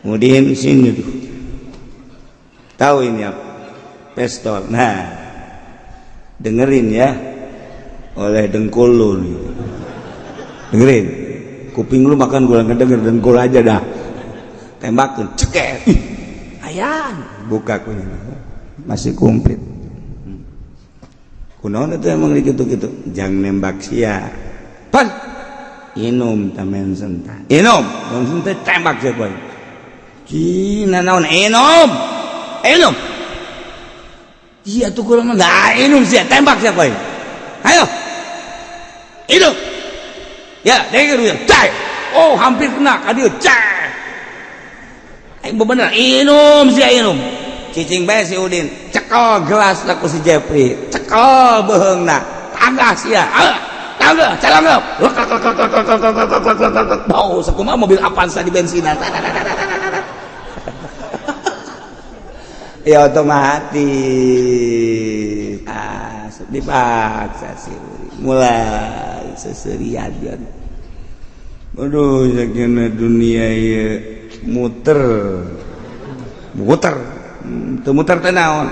Kemudian sini tuh. Tahu ini apa? Pistol. Nah, dengerin ya. Oleh dengkul lu nih. Dengerin. Kuping lu makan gua ngedenger dengkul aja dah. Tembakin, ceket. Ayan, buka kuning. Masih komplit. Kunaon itu emang gitu-gitu. Jangan nembak sia. Pan. Inum tamen senta. Inum, mun senta tembak sia boy. Cina naon inum. Inum. Iya tuh kurang enggak inum sia tembak sia boy. Ayo. Inum. Ya, dengar ya. Cai. Oh, hampir kena ka dieu. Cai. Bener inum sia inum. Cicing bae si Udin. Cekel gelas aku si Jepri. Cekel beheungna. Tanggas sia. Tangga, calangga. Bau sakumaha mobil Avanza di bensinan. Ya otomatis dipaksa sih mulai seserian aduh sakina dunia ya muter teh naon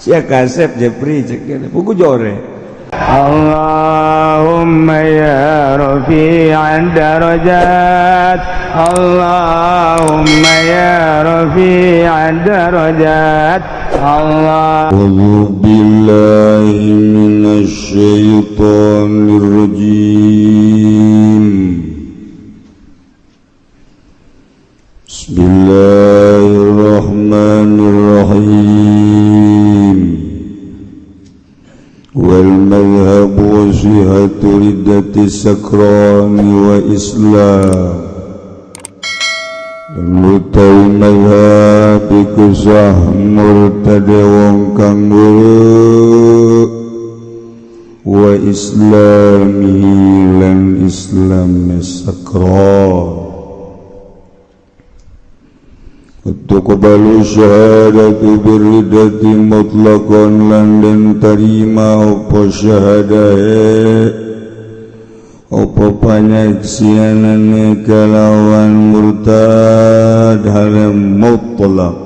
sia kasep Jepri cek buku jore Allahumma ya rafi'ad darajat Allahumma ya rafi'ad darajat Allah A'udzu billahi minasy syaithanir rajim Bismillahirrahmanirrahim wal madhhabu wa sihatu riddati sakrani wa islam Mutawi madhhab iku sah murtade wong kang wa islami lan islam sakran Tuqbalu syahadatu birridati mutlaqan lan den tarima apa syahadahe apa panyaksianane kalawan murtad haram mutlaq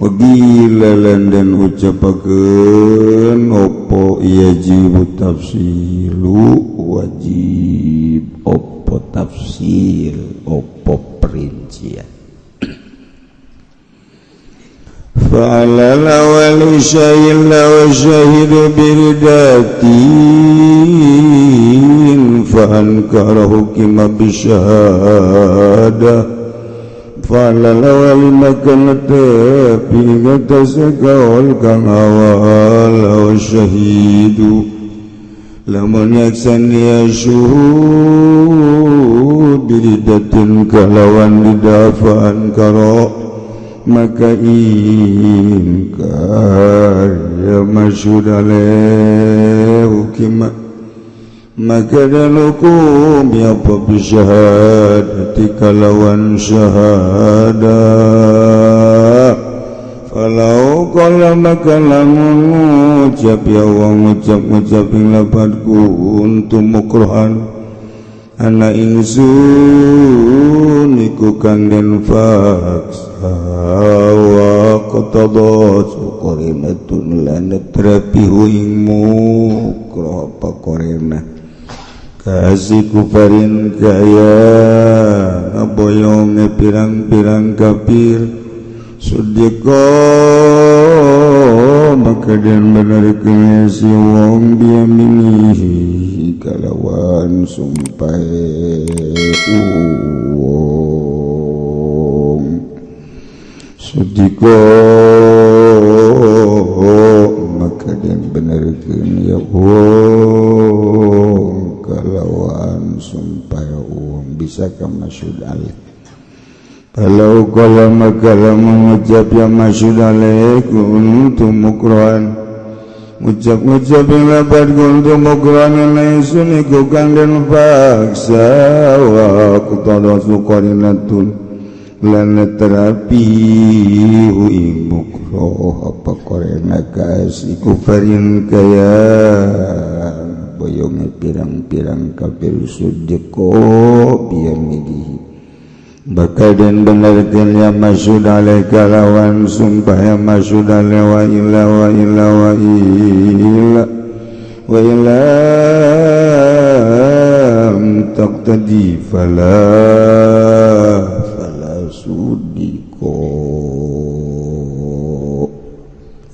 wagila lan den ucapakeun apa yajib tafsilu wajib apa tafsil apa perincian فعلى الأول شهد وشهد برداتين فأنكر حكم بالشهادة فعلى الأول مكانت في تسكول كان أول وشهد lamun yaksani asyuhud biridatin kalawan didafaan karo maka ingkar ya masyhud alaih hukima maka dan hukum ya bisyahadati kalawan syahadah falau qala maka lamun ngucap ya wong ngucap ing lafadzku untuk mukrohan ana ingsun iku kang den faksa wa qatadha suqarinatun lan trapihu ing mukroh apa korena kasih kufarin kaya aboyong pirang-pirang kafir sudika maka den benarkeun si wong biaminihi kalawan sumpah wong sudika maka den benarkeun ya wong kalawan sumpah wong bisa ka masyhud alaih kalau kala maka mengucap yang masyhud alaih kuntum mukrohan ngucap-ngucap yang lapat kuntum mukrohan laisun iku kang den paksa wa qutala suqarinatun lan terapi ing mukroh apa korena kasih kufarin kaya boyongnya pirang-pirang kafir sudeko biamidihi bakal dan benarkan ya masud alaika lawan sumpah ya masud wa illa wa illa wa illa wa illa taqtadi fala sudiko.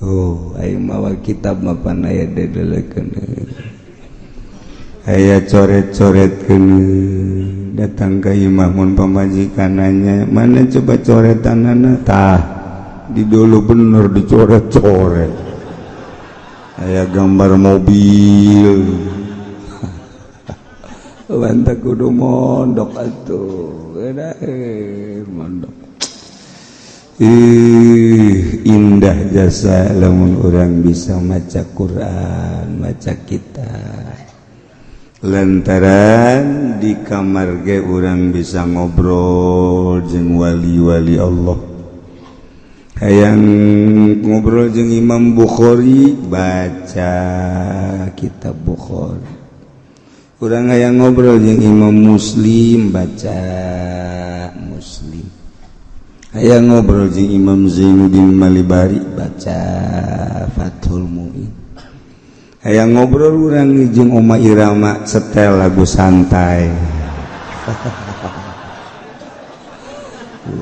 Oh aing mawa kitab mapan aya dedelekeun aya coret-coretkeun datang ke imah mun pamajikananya mana coba coretanana tah di dulu bener dicoret-coret aya gambar mobil banta kudu mondok atuh mondok indah jasa lamun urang bisa maca Quran maca kitab lantaran di kamar ge urang bisa ngobrol jeung wali-wali Allah hayang ngobrol jeung Imam Bukhari baca kitab Bukhari urang hayang ngobrol jeung Imam Muslim baca Muslim hayang ngobrol jeung Imam Zainuddin Malibari baca Fathul Muin hayang ngobrol urang jeung Oma Irama setel lagu santai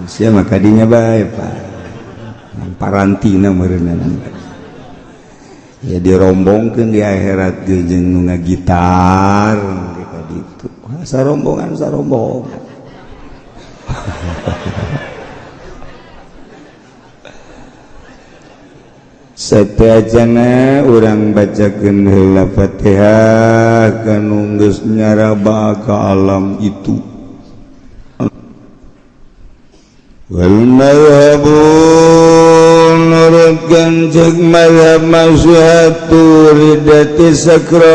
sia maka dinya bae Pak parantina meureunna ya dirombongkeun di akhirat ge jeung nu ngagitar ka ditu sarombongan satajana urang bacakeun heula Fatihah kanu geus nyaraba ka alam itu wal madhabu nurutkan cek madhab masyhatu ridati sakron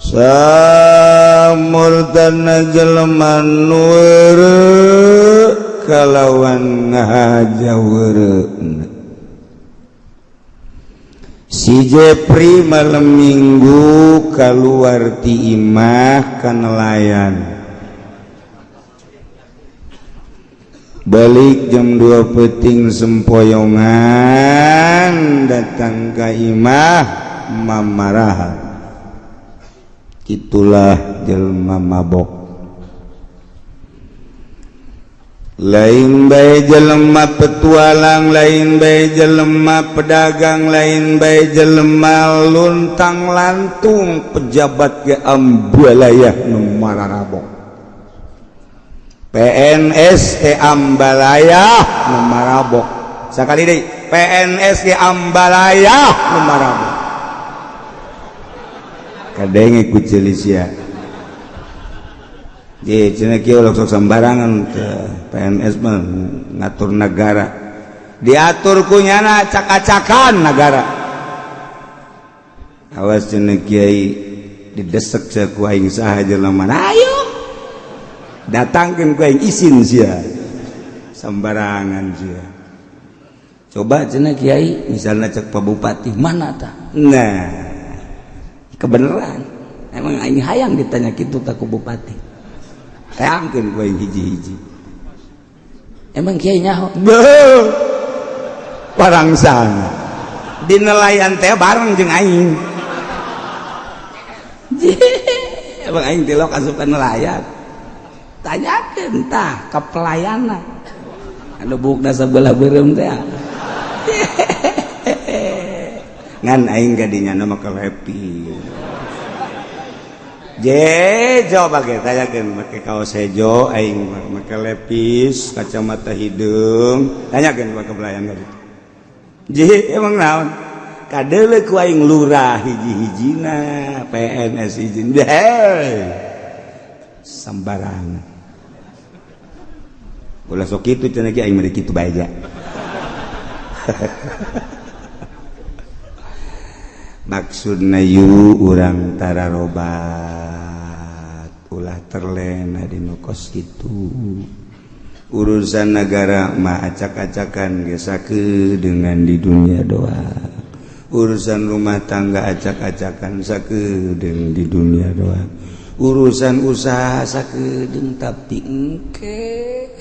samurtana jelema nur kalawan ngahajaweureuna si Jepri malam minggu kaluar ti imah ka nelayan balik jam 2 peuting sempoyongan datang ka imah mamaraha itulah jelema mabok lain bae jelema petualang lain bae jelema pedagang lain bae jelema luntang lantung pejabat ge ambalayah nu mararabok PNS ke ambalayah nu marabok sakali deui PNS ke ambalayah nu marabok kadenge ku ceulisia ye cenah kieu sok sembarangan PNS mah ngatur negara diatur ku nyana acak-acakan negara awas cenah kiai didesek ku aing saha jelema ayo datangkeun ku aing izin sia sembarangan sia coba cenah kiai misalna cek Pak Bupati mana tah nah kebenaran emang aing hayang ditanya kitu ka ku bupati hayangkeun ku aing hiji-hiji emang kiai nyaho parangsana di nelayan teh bareng jeung aing emang aing tilok asup ka nelayan tanyakeun tah ka pelayanan anu bukna sabelah beureum teh ngan aing gadinya nama kelepi coba ge tanyakeun make kaos hejo aing make lepis kacamata hidung tanyakeun ka pelayan gadi emang naon kadeuleu ku aing lurah hiji-hijina PNS izin sembarangan ulah sok kitu cenah ki aing meureun kitu bae ja maksudna yu urang tararobat ulah terlena dina kos kitu urusan negara mah acak-acakan ge sakedeungan di dunia doa urusan rumah tangga acak-acakan sakedeung di dunia doa urusan usaha sakedeung tapi engke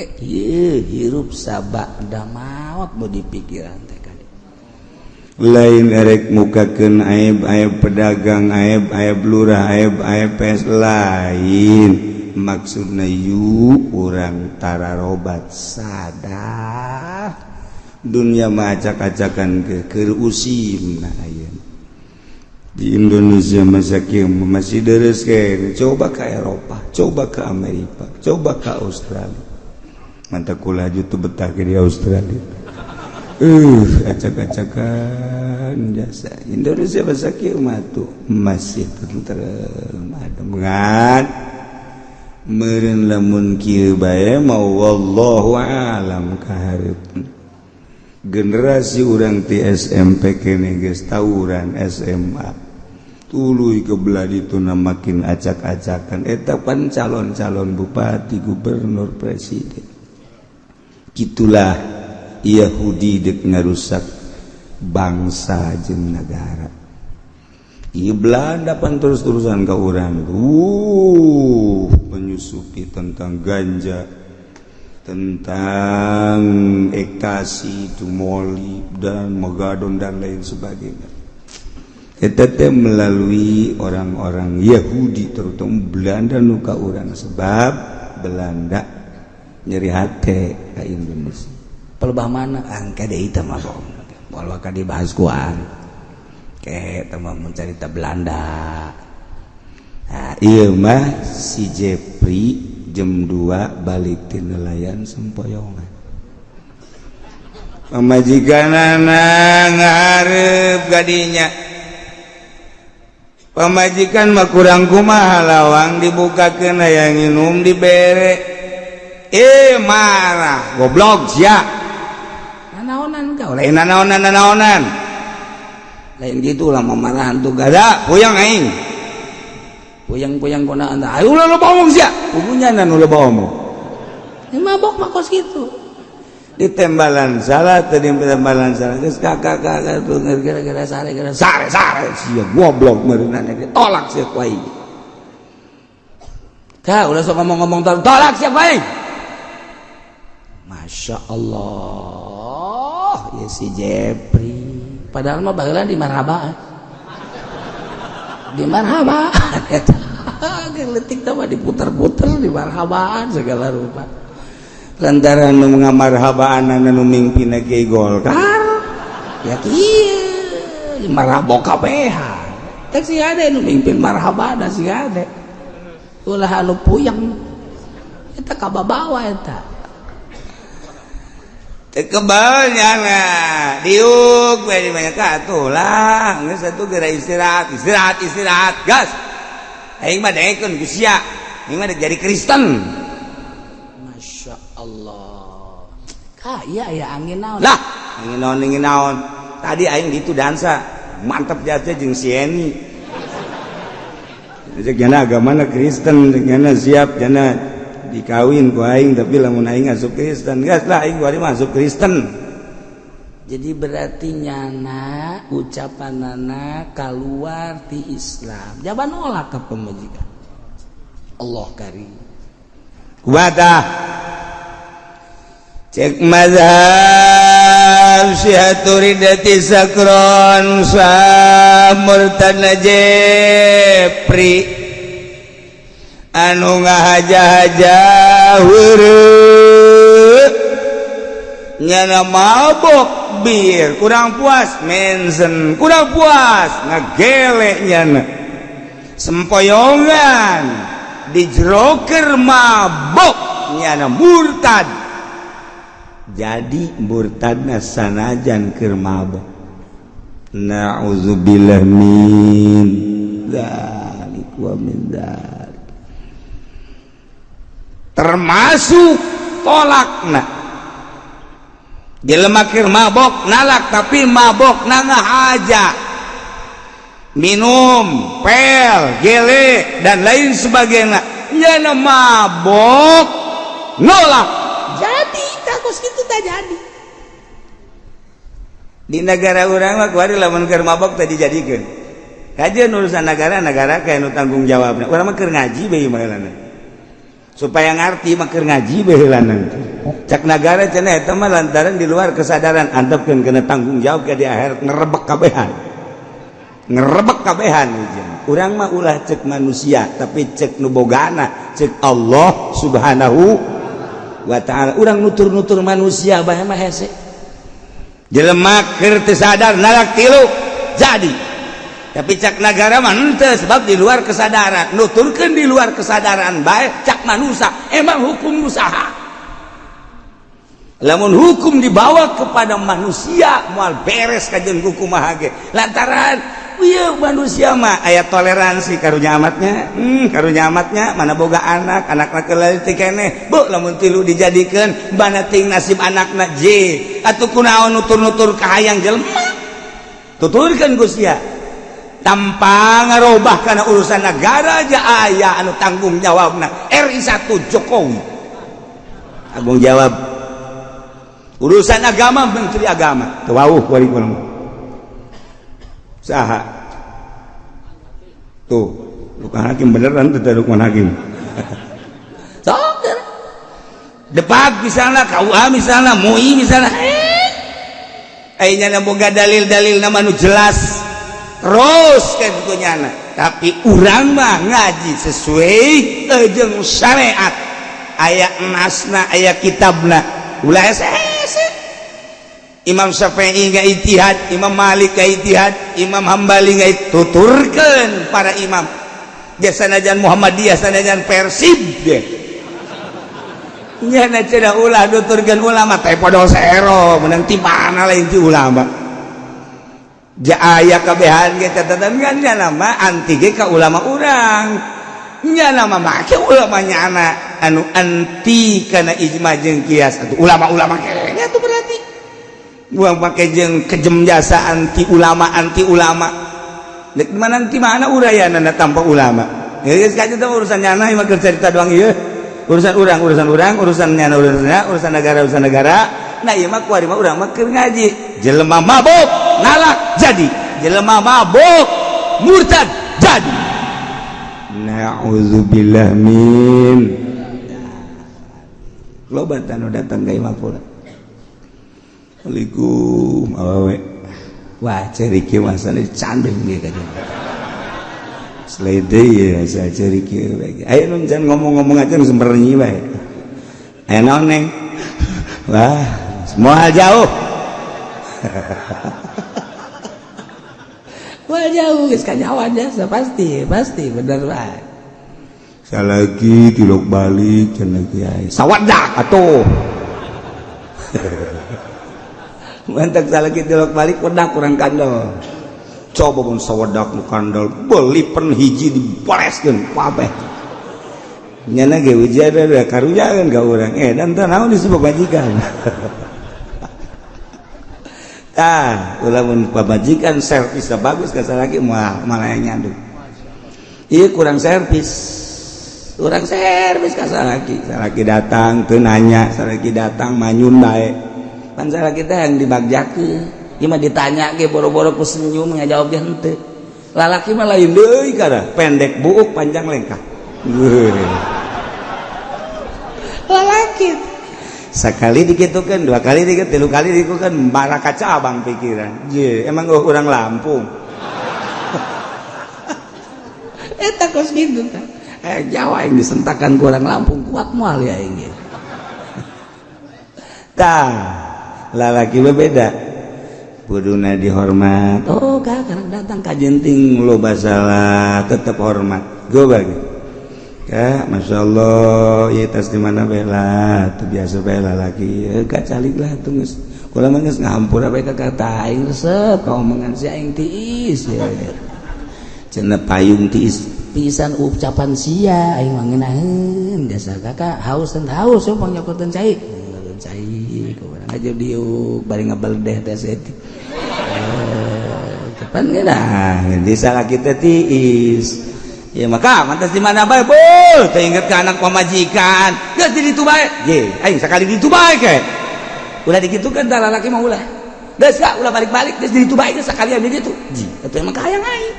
hirup sabak da maot mau dipikiran teh kali lain erek mukakeun aib-aib pedagang aib-aib lurah aib-aib pes lain maksudna yu urang tararobat sadar dunia mah acak-acakan keur usimna ayeuna di Indonesia masih deres kayak coba ke Eropa, coba ke Amerika, coba ke Australia. Mantap kulaju tuh betah di Australia. Acak-acakan jasa Indonesia bahasa kieu tuh masih tentrem ademengan. Meureun lamun kieu bae mau wallahu alam kaharep. Generasi urang ti SMP kene geus tawuran SMA. Tuluy kebelah dituna makin acak-acakan eta pan calon-calon bupati gubernur presiden gitulah Yahudi dek ngarusak bangsa jeung negara ieu Belanda pan terus-terusan ka urang menyusupi tentang ganja tentang ekstasi tumoli dan megadon dan lain sebagainya. Eta teh melalui orang-orang Yahudi terutama Belanda nu ka urang sebab Belanda nyeri hate ka Indonesia. Pelebah mana angka deui teh mah bohong. Walau ka dibahas kuan. Ke teh mah mencari ta Belanda. Nah, ieu mah si Jepri jam 2 balik ti nelayan sempoyongan. Pamajikanana ngarep gadinya pamajikan mah kurang kumaha lawang dibukakeun aya nginum dibere marah goblok sia nanaonan kau lain nanaonan lain gitu lah mamarahan tuh gada puyang aing puyang konaan tah ayo ulah loba omong sia pugunya nu loba omong mabok mah kos kitu ditembalan salah tadi tembalan salah geus kakak tuh gara-gara sare sia goblok meureunna ditolak sia ku aing ka ulah sok ngomong-ngomong tolak sia ku aing Masya Allah ya si Jepri padahal mah baheula di marhaba letik teh mah diputer-puter di marhabaan segala rupa lantaran nu ngamarhabaan anu mimpina Kiai Golkar ya kieu marhaba kabeh teh si ade nu mimpin marhabana si ade ulah anu puyeng eta kababawa eta teu kebal nyana diuk we di banyak atuh lah geus atuh geura istirahat gas aing mah daekeun ku sia aing mah jadi Kristen Allah kaya ya angin naon lah angin naon tadi aing gitu dansa mantep jatuh jeung si Eni jana agamana Kristen jana siap jana dikawin ku aing tapi lamun aing asup Kristen geus lah aing bari masuk Kristen jadi berarti nyana ucapanana keluar ti Islam jaban nolak ke pemajikan Allah karim kuatah cek mazhab syiaturidati sakron samurtadna Jepri anu ngahaja-haja heureuh nyana mabok bir kurang puas mensen kurang puas ngagele nyana sempoyongan dijroker mabok nyana murtad jadi murtadna sanajan keur mabok na'udzubillah min dzalik wa min dzalik termasuk tolakna jelema keur mabok nalak tapi mabok ngahaja minum pel gele dan lain sebagainya nyana mabok nolak jadi takos gitu tak jadi di negara urang mah kuari lamun keur mabok tadi jadikeun kajian urusan negara kayak nu tanggung jawabna urang mah keur ngaji bae baheulana supaya ngarti mah keur ngaji baheulana cak negara cenah eta mah lantaran di luar kesadaran antepkeun kena tanggung jawab ke di akhirat ngerebek kabehan urang mah ulah cek manusia tapi cek nu bogana cek Allah subhanahu wa ta'ala urang nutur-nutur manusia bae mah hese jelema keur teu sadar nalak tilu jadi tapi cak negara mah henteu sebab di luar kesadaran nuturkeun di luar kesadaran bae cak manusia emang hukum usaha lamun hukum dibawa kepada manusia moal beres kajeun hukum mah ge lantaran ieu manusia mah aya toleransi karunya amatnya mana boga anakna kelali teh keneh bu lamun tilu dijadikeun bana ting nasib anakna je atuh kunaon nutur-nutur ka hayang jelema tuturkeun Gusti tanpa ngarobah kana urusan negara aja aya anu tanggung jawabna RI 1 Jokowi tanggung jawab urusan agama menteri agama teu wauh kurikulum saha tuh Lukman Hakim beneran teu Lukman Hakim sok depak misalna KUA misalna MUI misalna nya boga dalil-dalil nama nu jelas terus kayak gitunya tapi urang mah ngaji sesuai jeung syariat aya nasna aya kitabna ulah Imam Syafi'i nggak ijtihad, Imam Malik nggak ijtihad, Imam Hambali nggak tuturkeun para imam. Jasanajan Muhammadiyah, sanajan Persib deh. Nya na cenah ulah nuturkeun ulama teh podo saero, menang ti mana lain ti ulama. Ja aya kabehan ge catatan kan nya nama anti ge ka ulama urang. Nya nama make ulama nya anu anti kana ijma jeung kias atuh ulama-ulama kayaknya tuh berarti buang pakai jeung kejem jasa anti ulama dek mana urayana tanpa ulama geus ka eta urusan nyana ieu mah cerita doang ieu urusan urang urusan nyana urusan negara nah ieu mah kuari mah urang mah keur ngaji jelema mabuk nalak jadi jelema mabuk murtad jadi na'udzubillah min loba tanu datang ka imah pula Assalamualaikum awewe wah ceri kieu masane candeng ge ka jeung slede ya saya ceri kieu bae aya nu can ngomong-ngomong aja nu semernyi bae aya naon neng wah moal jauh moal jauh geus kanyawan jasa pasti bener bae salagi tiluk balik cenah kiai sawadak atuh mantak salagi tilok balik wedak kurang kandol coba pun sawadak nu kandol belipen hiji diporeskeun kabeh nyana ge ujada da karujakeun ka urang dan teu naon disebut majikan ulamun pamajikan servis bagus ka salagi malah nyandung ieu kurang servis urang servis ka salagi datang teu nanya salagi datang manyun bae pan salagi teh yang dibagjakeun ieu mah ditanya ge boro-boro ku senyum ngajawab ge henteu lalaki mah lain deui kana pendek buuk panjang lengkah lalaki sekali dikitukeun dua kali dikit tilu kali dikitukeun baraka cabang pikiran je emang urang Lampung eta kos kitu kan Jawa yang disentakan ku urang Lampung kuat moal ya ini lalaki beda kuduna dihormat karena datang ka jenting lo basalah tetap hormat go bagi Masya Allah ya tas di mana bela tu biasa bela lagi kacalik lah tuh geus kula mah geus ngahampura bae ka kata aing resep kaomongan si aing tiis ya cenah payung tiis pisan ucapan sia aing mah ngeunaheun jasa kakak haus yo pangyakoteun cai kurang aja diuk bari ngabeldeh teh seti cepat geuna di salah kita tiis ya maka mantas di mana bae bol teu inget ka anak pamajikan geus di ditu bae ye aing sakali ditu bae ke ulah dikitukeun tah lalaki mah ulah geus ka ulah balik-balik geus di ditu bae geus sakalian di ditu atuh emang kahayang aing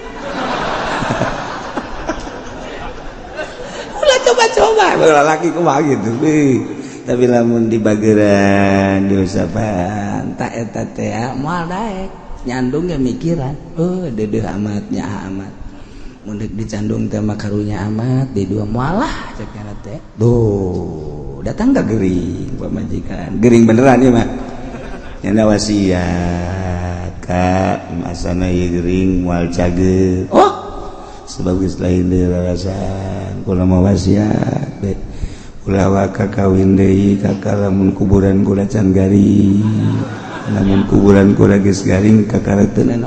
ulah coba-coba lalaki kumaha gitu tapi lamun di bageran diusapan tak eta teh moal daek nyandung ge mikiran deudeuh amatnya amat mun dicandung teh mah karunya amat di dua moalah cek kana teh tuh datang ka geuring pamajikan geuring beneran ieu mah nyana wasiat ka masana ieu geuring moal cageut sebab geus lain deui rarasan kula mah wasiat ulah waka kawin deui kakak lamun kuburan kula can garing lamun kuburan kula geus garing kakareuteunan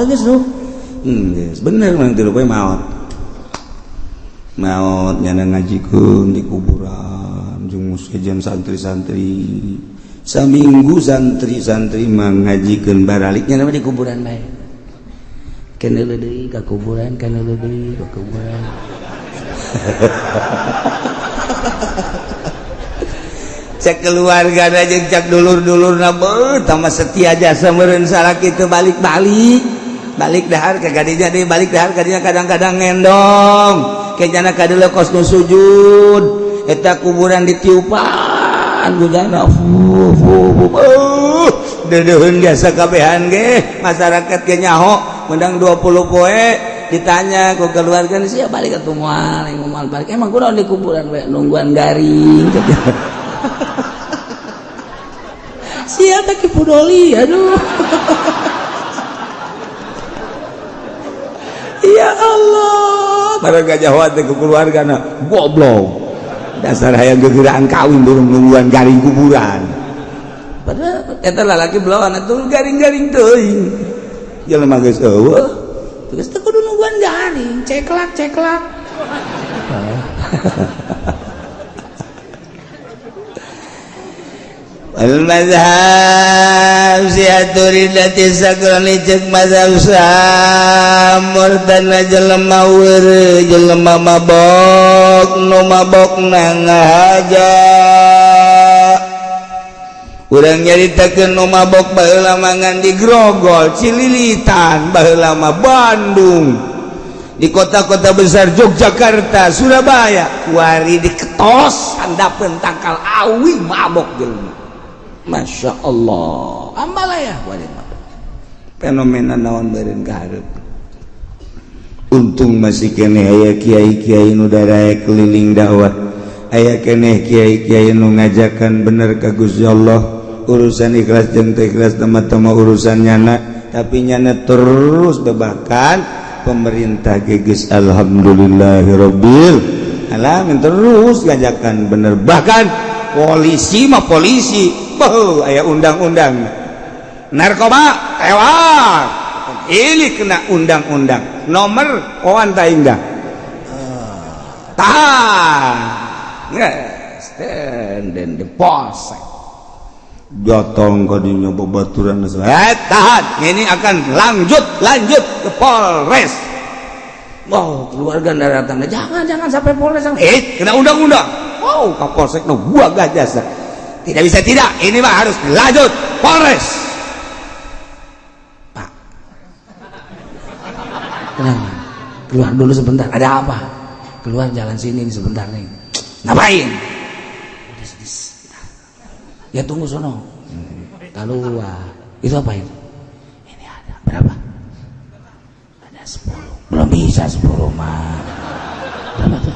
geus lu geus bener mah teu poe maot nyana ngajikeun di kuburan jeung sejen santri-santri saminggu santri-santri mah ngajikeun baraliknya nama di kuburan bae keneu deui ka kuburan keneu deui ka kuburan cek keluarga jeung cek dulur-dulurna tambah setia jasa meureun salaki teu balik dahar ka gadinya deui balik dahar kadinya kadang-kadang ngendong kejana ka deuleu kos nu sujud eta kuburan ditiupan bujana deudeuheun biasa kabehan ge masyarakat ge nyaho mendang 20 poe ditanya ku keluarga sia balik atuh moal balik emang kunaon di kuburan we nungguan garing sia teh ki pudoli aduh ya Allah barang gajahwa teh ku keluargana goblok dasar hayang gegeuraan kawin durung nungguan garing kuburan padahal eta lalaki belawan atuh garing-garing teuing jelema geus eueuh geus teu kudu nungguan garing ceklak al-mazhab siaturidati sakrani cek mazhab samurtana jelema weureu jelema mabok nu mabokna ngahaja urang nyaritakeun nu mabok baheula mangan di Grogol Cililitan baheula mah Bandung di kota-kota besar Yogyakarta Surabaya kuari diketos handapeun tangkal awi mabok jelema Masya Allah ambalaya fenomena naon beureun kaharep untung masih keneh aya kiai-kiai nu daraek keliling dakwah aya keneh kiai-kiai nu ngajakan bener ka Gusti Allah urusan ikhlas jeung teu ikhlas teman-teman urusan nyana tapi nyana terus bebakan pemerintah geus alhamdulillahirabbil alamin terus ngajakan bener bahkan polisi mah polisi aya undang-undang narkoba tewak ini kena undang-undang nomor kawan taing dah tahan dan di polsek jotong kadinya babaturan tahan ini akan lanjut ke Polres keluarga datang jangan sampai Polres kena undang-undang Kapolsek no gua gak jasa tidak bisa tidak ini mah harus lanjut Polres Pak kenapa keluar dulu sebentar ada apa keluar jalan sini sebentar nih ngapain ya tunggu sono keluar itu apa ini ada berapa ada 10 belum bisa 10 mah berapa tuh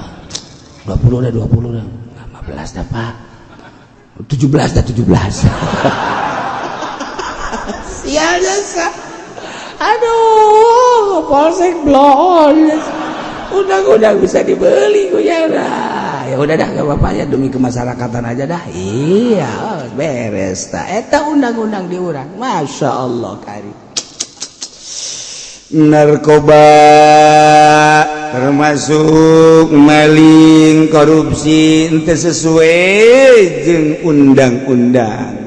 20 dah 15 dah Pak 17 dah 17 sial jasa aduh Polsek blon undang-undang bisa dibeli ya udah dah gak apa-apa ya demi kemasyarakatan aja dah iya beres tak eta undang-undang diurang Masya Allah karim narkoba termasuk maling korupsi ente sesuai jeung undang-undang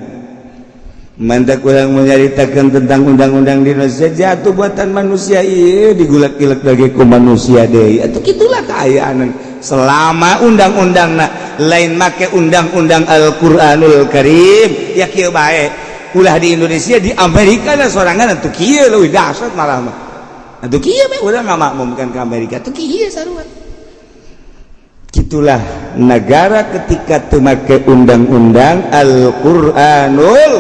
mantak kurang menyaritakan tentang undang-undang di Indonesia jatuh buatan manusia iya digulak-gilak lagi ku manusia deh atau gitulah keayaan selama undang-undang lain make undang-undang Al-Quranul Karim ya kieu bae ulah di Indonesia di Amerika ada sorangan atuh kieu leuwih dahsyat malah mah atuh kieu mah urang ngamakmumkan ke Amerika atuh kieu sarua gitulah negara ketika teu make undang-undang Al-Qur'anul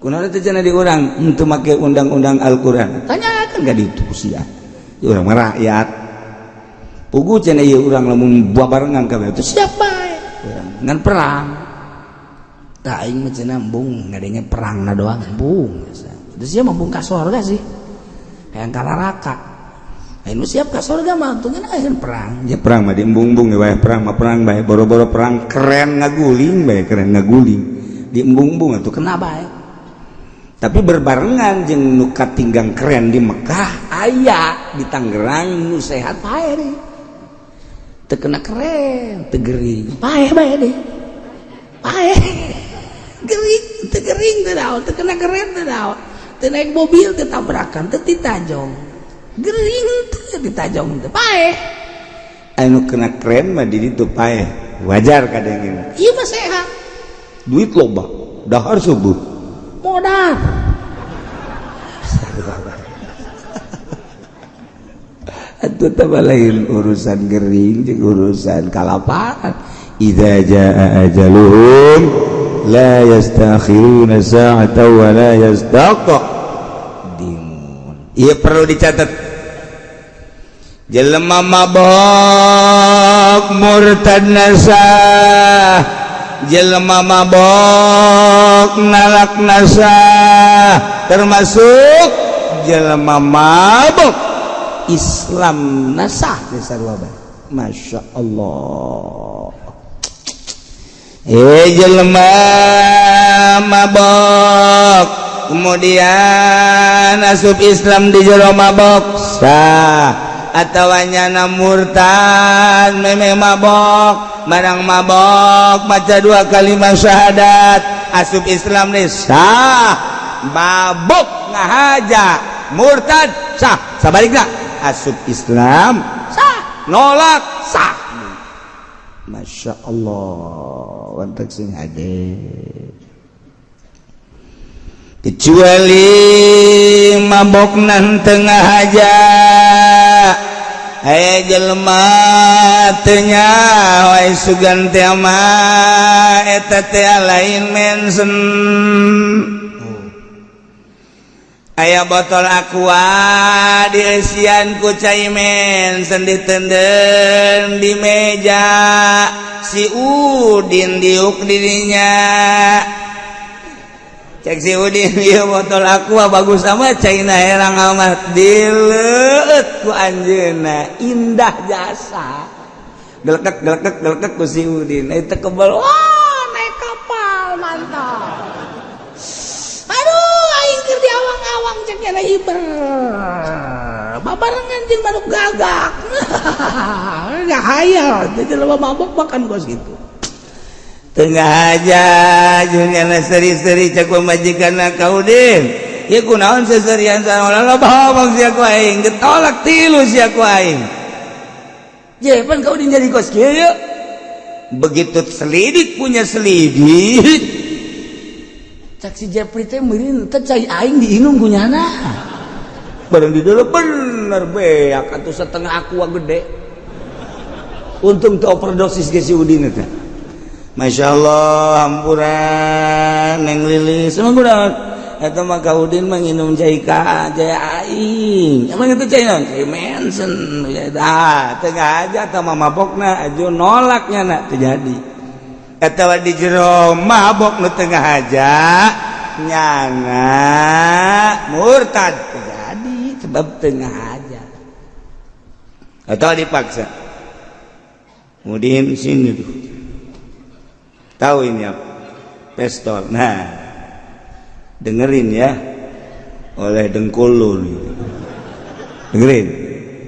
kunaon teh cenah di urang teu make undang-undang Al-Qur'an tanyakan ka ditu sia urang mah rakyat pugu cenah ieu urang lamun babarengan kabeh teh siap bae ngan perang tah aing mah cenah embung ngadenge perangna doang embung terus sia mah embung ka sorga sih hayang ka neraka anu siap ka sorga mah tuh ngan ayeuna perang ya perang mah diembung-embung we perang mah perang bae boro-boro perang keren ngaguling bae keren ngaguling diembung-embung atuh kena bae tapi berbarengan jeung nu katinggang keren di Mekah aya di Tangerang nu sehat bae deh teu kena keren teu geuring paeh bae deh paeh geuring teu geuring teu daot teu kena keren teu daot teu naik mobil teu tabrakan teu ditajong geuring teu ditajong teu paeh anu kena keren mah di ditu paeh wajar kadang ieu mah sehat duit loba dahar subuh modal atuh teh lain urusan gering jeung urusan kalapahan idza jaa ajaluhum la yastakhiruna sa'atan wa la yastaqdimun ieu perlu dicatat jelema mabok murtad nasah jelema mabok nalak nasah termasuk jelema mabok Islam nasah sarua bae masya Allah jelema mabok kemudian asup Islam di jero mabok sah atawa nyana murtad meme mabok barang mabok maca 2 kalimat syahadat asup Islam deui sah mabok ngahaja murtad sah sabalikna asup Islam sah nolak sah masya Allah wantak sing ade kecuali mabok nan tengah aja aya jelema teu nya wae sugan teh mah eta teh lain mensen aya botol aqua diisian ku caimen senditenden di meja si Udin diuk dirinya cek si Udin ieu botol aqua bagus sama caina herang amat dileut ku anjeunna indah jasa gelekek ku si Udin eta kebal wah naik kapal mantap di awang-awang ceknya na iber babarengan jeung manuk gagak nggak hayal jadi lo mabok makan kos gitu tengah aja jeung seri-seri cek pemajikan kau Udin ieu kunaon seserian sareng lo bawang sia ku aing getolak tilu sia ku aing je pan kau Udin jadi kos kieu begitu selidik punya selidik cak si Jepri teh meureun teh cai aing diinum kunyana bareng di deuleu bener beak atuh setengah aqua gede untung teu overdosis ge si Udin teh masyaallah hampuran neng lilis emang kunaon eta mah ka Udin mah nginum cai ka cai aing emang itu cai naon cai mensen dah tengah aja teh mabokna aju nolaknya na teu jadi eta di jero mabok nu tengah aja nyana murtad jadi sebab tengah aja atau dipaksa kemudian sini tuh tahu ini apa pistol nah dengerin ya oleh dengkul lu dengerin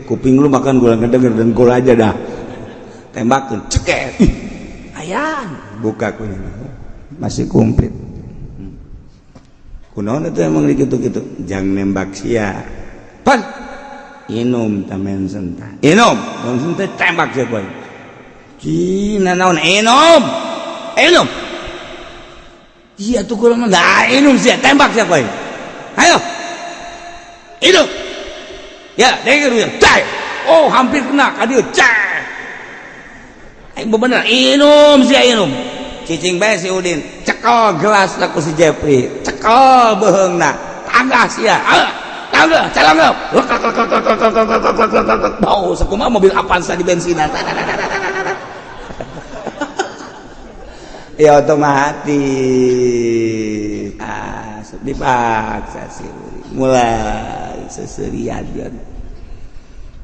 kuping lu makan gula ngedenger dengkul aja dah tembakin ceket ayan buka kunya masih komplit kunaon itu emang dikitu-kitu jang nembak sia pan inum tamen senta inum senta tembak sia kuy cina naon inum iya tuh kurang nah inum sih tembak siapa ini ayo hidup ya dengar ya cai oh hampir kena kadieu cai bener inum sih inum cicing bae si Udin cekel gelas laku si Jepri cekel beheungna tangga sia tangga calangeup bau sakumaha mobil Avanza di bensinan ya otomatis dipaksa sih mulai seserian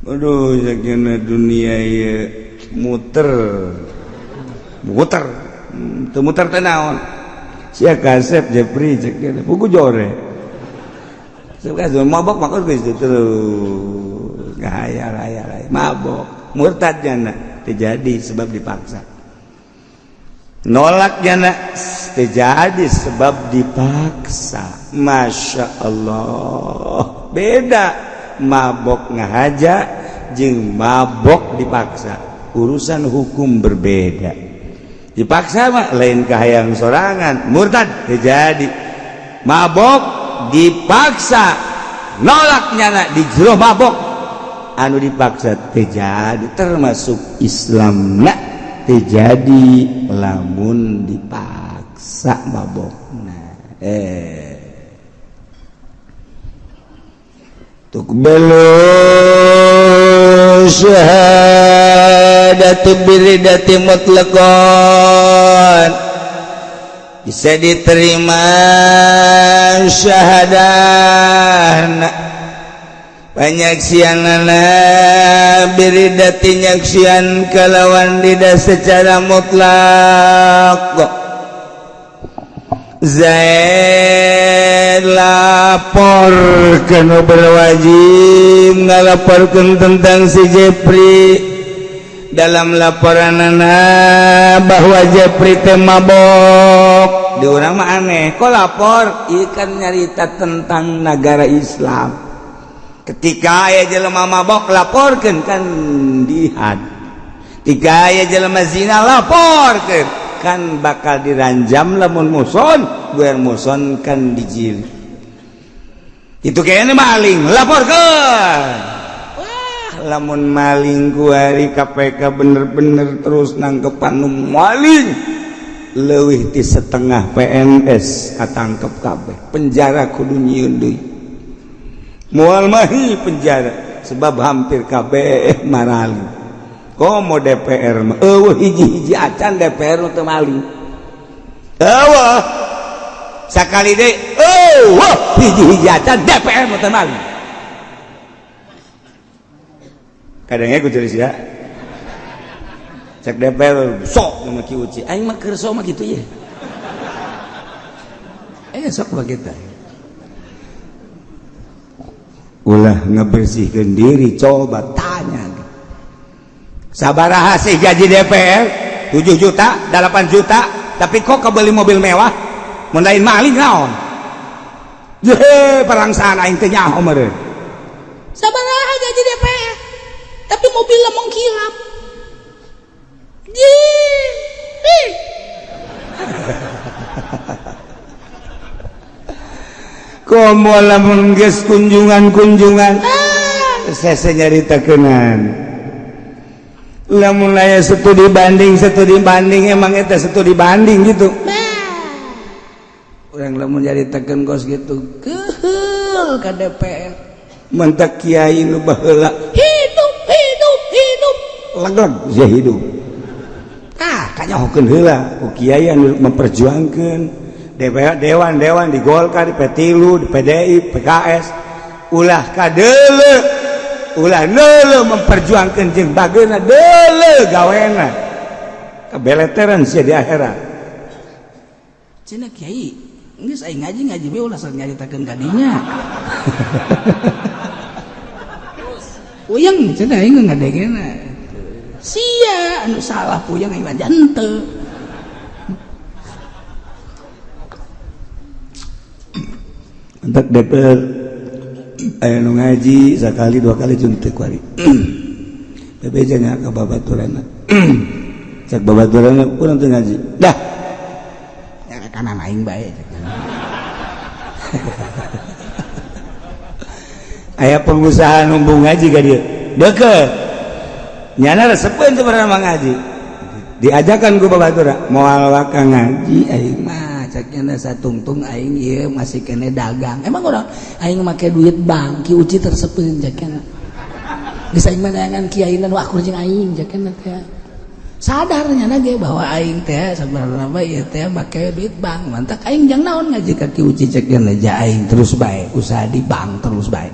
aduh sakina dunia ya muter teu naon sia kasep Jepri cek buku jore sekarang mabok makanya geus terus gaya mabok murtad jana terjadi sebab dipaksa nolak jana terjadi sebab dipaksa. Masya Allah beda mabok ngahaja jeung mabok dipaksa urusan hukum berbeda. Dipaksa mah lain kahayang sorangan murtad terjadi mabok dipaksa nolak nyana di jero mabok anu dipaksa terjadi termasuk Islam nak terjadi lamun dipaksa mabok tuqbalu syahadatu biridati mutlaqan bisa diterima syahadah panyaksianana biridati nyaksian kalawan dida secara mutlak Zaid lapor kanu berwajib ngalaporkeun tentang si Jepri dalam laporanana bahwa Jepri teh mabok di urang mah aneh kok lapor ikan nyarita tentang negara Islam ketika aya jelema mabok laporkeun kan dihad ketika aya jelema zina laporkeun kan bakal diranjam lamun muson biar muson kan dijil itu kayaknya maling laporkan wah lamun maling kuari KPK bener-bener terus nangkepan maling leuwih ti setengah PNS katangkep kabeh penjara kudu nyieun deui moal mahi penjara sebab hampir kabeh marali komo DPR mah eueuh hiji-hiji acan DPR teu maling eueuh sakali deui eueuh hiji-hiji acan DPR teu maling kadangnya ku ceuris ya cek DPR sok sama Ki Uci aing mah keur sok mah kitu ye sok bagitu ulah ngebersihkeun diri coba tanya sabaraha sih gaji DPR 7 juta 8 juta tapi kok kebeli mobil mewah mun lain maling naon perang sana aing teh nyaho meureun sabaraha gaji DPR tapi mobilna mengkilap komo lamun geus kunjungan sese nyaritakeunnan lamun aya studi banding emang eta studi banding gitu urang lamun nyaritakeun kos gitu keheul ka DPR mentak kiai nu baheula hidup legleg ya hidup kanyahokeun heula ku kiai anu memperjuangkeun DPR dewan di Golkar di P3 di PDI PKS ulah kadeuleu ulah neuleuh memperjuangkeun jeung bageuna deuleuh gawena kabeleteran sia di akhirat cenah kiai geus aing ngaji we ulah sok nyaritakeun ka dinya puyeng cenah aing ngadegena sia anu salah puyeng aing mah henteu entek DPR aya nu ngaji sakali 2 kali juntek kuari bebejanya ka babaturanna cek babaturanna urang teu ngaji dah kanan aing bae. Aya pengusaha numbung ngaji ka dieu deukeut nyana resepeun teu pernah ngaji diajakan ku babatura moal waka ngaji aing mah cak nyana satungtung aing ieu masih kene dagang emang urang aing make duit bank ki uci tersepeun cak nyana geus aing mah neangan kiainan wah kurang aing cak nyana teh sadar nyana ge bahwa aing teh sabarana mah ieu teh make duit bank mantak aing jang naon ngaji ka ki uci cak nyana ja aing terus bae usaha di bank terus bae.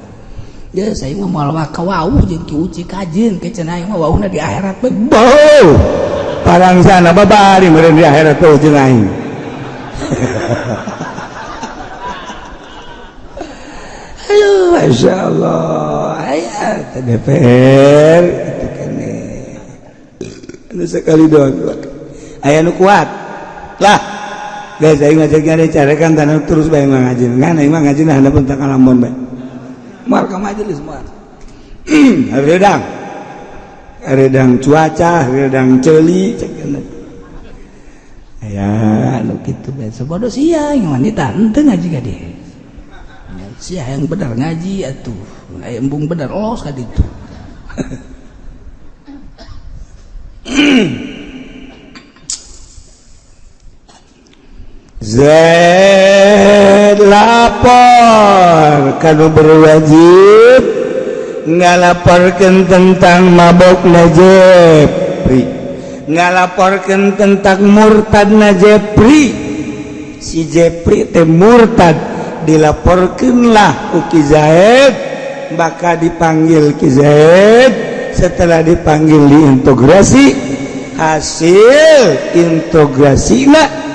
Ya saya mah moal waka wau jeung ki uci kajeun ke cenah aing mah wauna di akhirat teh beuh parang sana babari meureun di akhirat teh jeung aing ayo masyaallah aya teh DPR kitu kene anu sakali doang aya nu kuat lah guys aing ngajak nyari carekan tanah terus bae ngaji ngan aing mah ngaji nah handapun tak kalambon bae mual ke majelis mual redang cuaca redang celi cek aya anu kitu bae sabodo sia yang wanita henteu ngaji ka dieu sia yang bener ngaji atuh aya embung bener los ka ditu Zaid lapor kanu berwajib ngalaporkeun tentang mabokna Jepri ngalaporkeun tentang murtadna Jepri si Jepri teh murtad dilaporkeunlah ku Ki Zaid maka dipanggil Ki Zaid setelah dipanggil diintegrasi hasil integrasina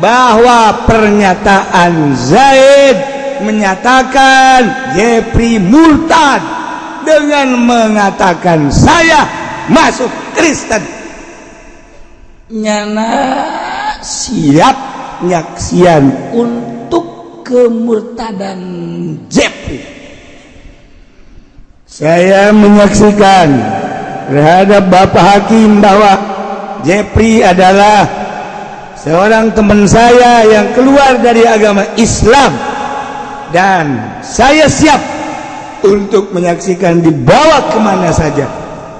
bahwa pernyataan Zaid menyatakan Jepri murtad dengan mengatakan saya masuk Kristen nyana siap nyaksian untuk kemurtadan Jepri. Saya menyaksikan terhadap Bapak Hakim bahwa Jepri adalah seorang teman saya yang keluar dari agama Islam dan saya siap untuk menyaksikan dibawa kemana saja.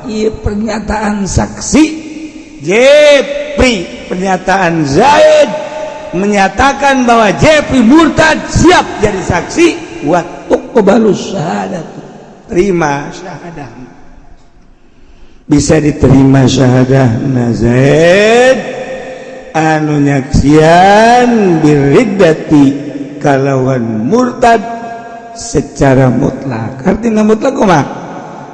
Ia pernyataan saksi Jepri, pernyataan Zaid menyatakan bahwa Jepri murtad siap jadi saksi wa tuqbalus syahadat, terima syahadah, bisa diterima syahadah Zaid anu nyaksian biriddati kalawan murtad secara mutlak. Artinya mutlak kumaha?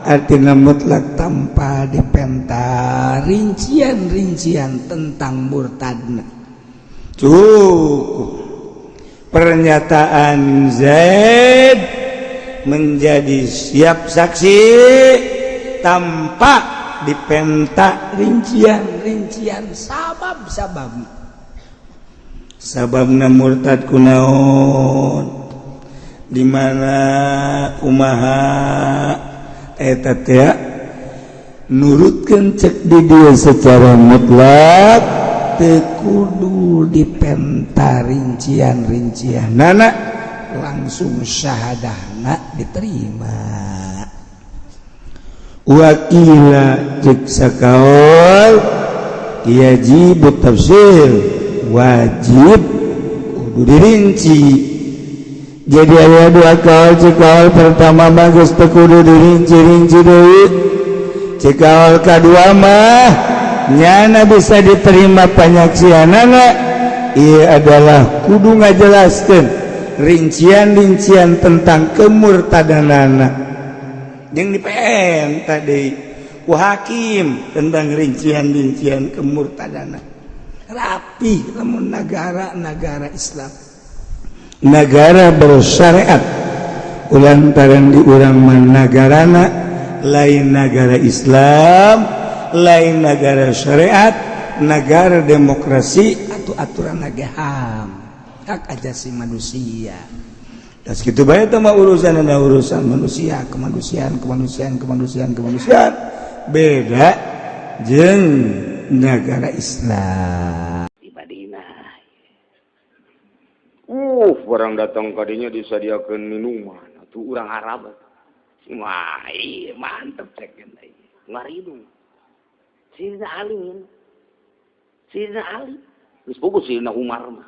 Artinya mutlak tanpa dipenta rincian-rincian tentang murtadna. Cukup pernyataan Zaid menjadi siap saksi tanpa dipenta rincian-rincian sababna murtad kunaon di mana kumaha eta teh nurutkeun cek di dieu secara mutlak teu kudu dipenta rincian-rincianana langsung syahadahna diterima. Wakila cek sakaol yajib tafsir wajib kudu dirinci. Jadi aya dua kaul, cekaol pertama mah geus teu kudu dirinci-rinci deui. Cekaol kadua mah nyana bisa diterima panyaksianana. Ieu adalah kudu ngajelaskeun rincian-rincian tentang kemurtadanana. Yang di PM tadi ku hakim tentang rincian-rincian kemurtadana rapi lamun negara Islam negara bersyariat ulantaran di urang nagarana lain negara Islam lain negara syariat negara demokrasi atau aturan HAM hak asasi manusia. Das kitu bae teh mah urusan manusia, kemanusiaan beda jeung negara Islam. orang datang kadinya disediakan minuman. Atuh urang Arab. Wah, iya mantep cek deui. Ngaridu. Sina Ali. Geus boga Sina Umar mah.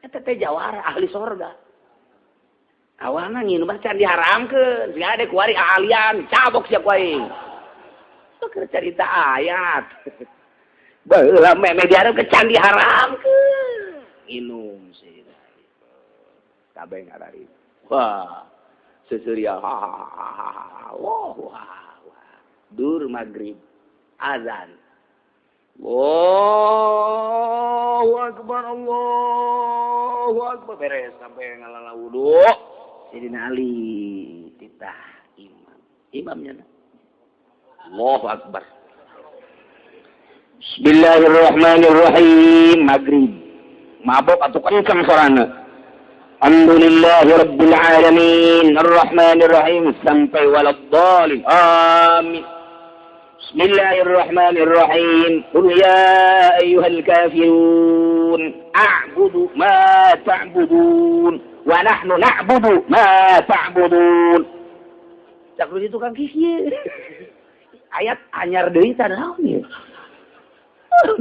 Eta teh jawara ahli sorga. Awana nginum can diharamkeun, si ade kuari ahlian, cabok sia ku aing. Keur cerita ayat. Baheula meme diharap ke can diharamkeun. Inum sih. Kabeh ngarari. Wah. Seseuria. Wah. Dur maghrib. Azan. Allahu Akbar. Beres sampai ngalala wudu. Sayyidina Ali titah imamnya Allahu Akbar. Bismillahirrahmanirrahim. Maghrib mabok atuh kencang sorana. Alhamdulillahi rabbil alamin arrahmanirrahim sampai waladdallin amin. Bismillahirrahmanirrahim. Qul ya ayyuhal kafirun a'budu ma ta'budun wa nahnu na'budu ma ta'budun. Cak lu itu kan kieu. Ayat anyar deui tah naon ieu?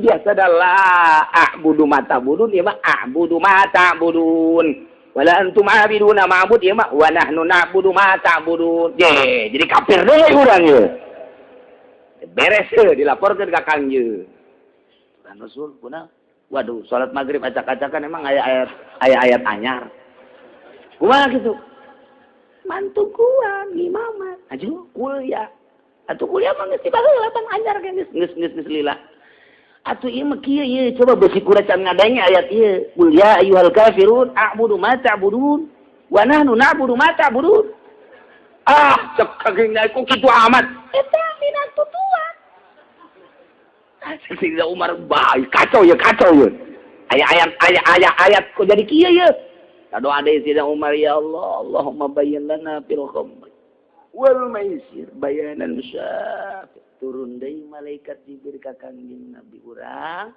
Biasa adalah a'budu ma ta'budun ieu mah a'budu ma ta'budun. Wala antum 'abiduna ma'bud ieu mah wa nahnu na'budu ma ta'budun. Jadi kafir deui urang ieu. Beres dilaporkeun ka Kang Jeu. Kan Rasul kuna waduh salat maghrib acak-acakan emang aya ayat anyar. Kumaha gitu? Mantu gua imamat. Aju kuliah. Atuh kuliah mah geus dibaheula pan anyar ge geus lila. Atuh ieu mah kieu ieu coba beusi kura can ngadenge ayat ieu. Qul ya ayyuhal kafirun a'budu ma ta'budun wa nahnu na'budu ma ta'budun. Ah, cek kaging naik kok kitu amat. Eta minat tutuan. Sayyidina Umar bae kacau ya. Ayat kok jadi kieu ya. Doa deui Sayyidina Umar ya Allah, Allahumma bayyin lana fil khamr wal maisir bayanan syafi. Turun deui malaikat Jibril ka Kangjeng Nabi urang.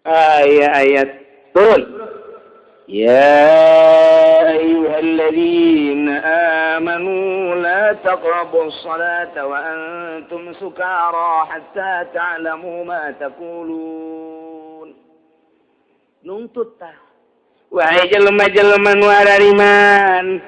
Ayat turun. Ya ayyuhalladzina amanu la taqrabus salata wa antum sukara hatta ta'lamu ma taqulun. Nuntut tah. Wahai jelema-jelema nu arariman,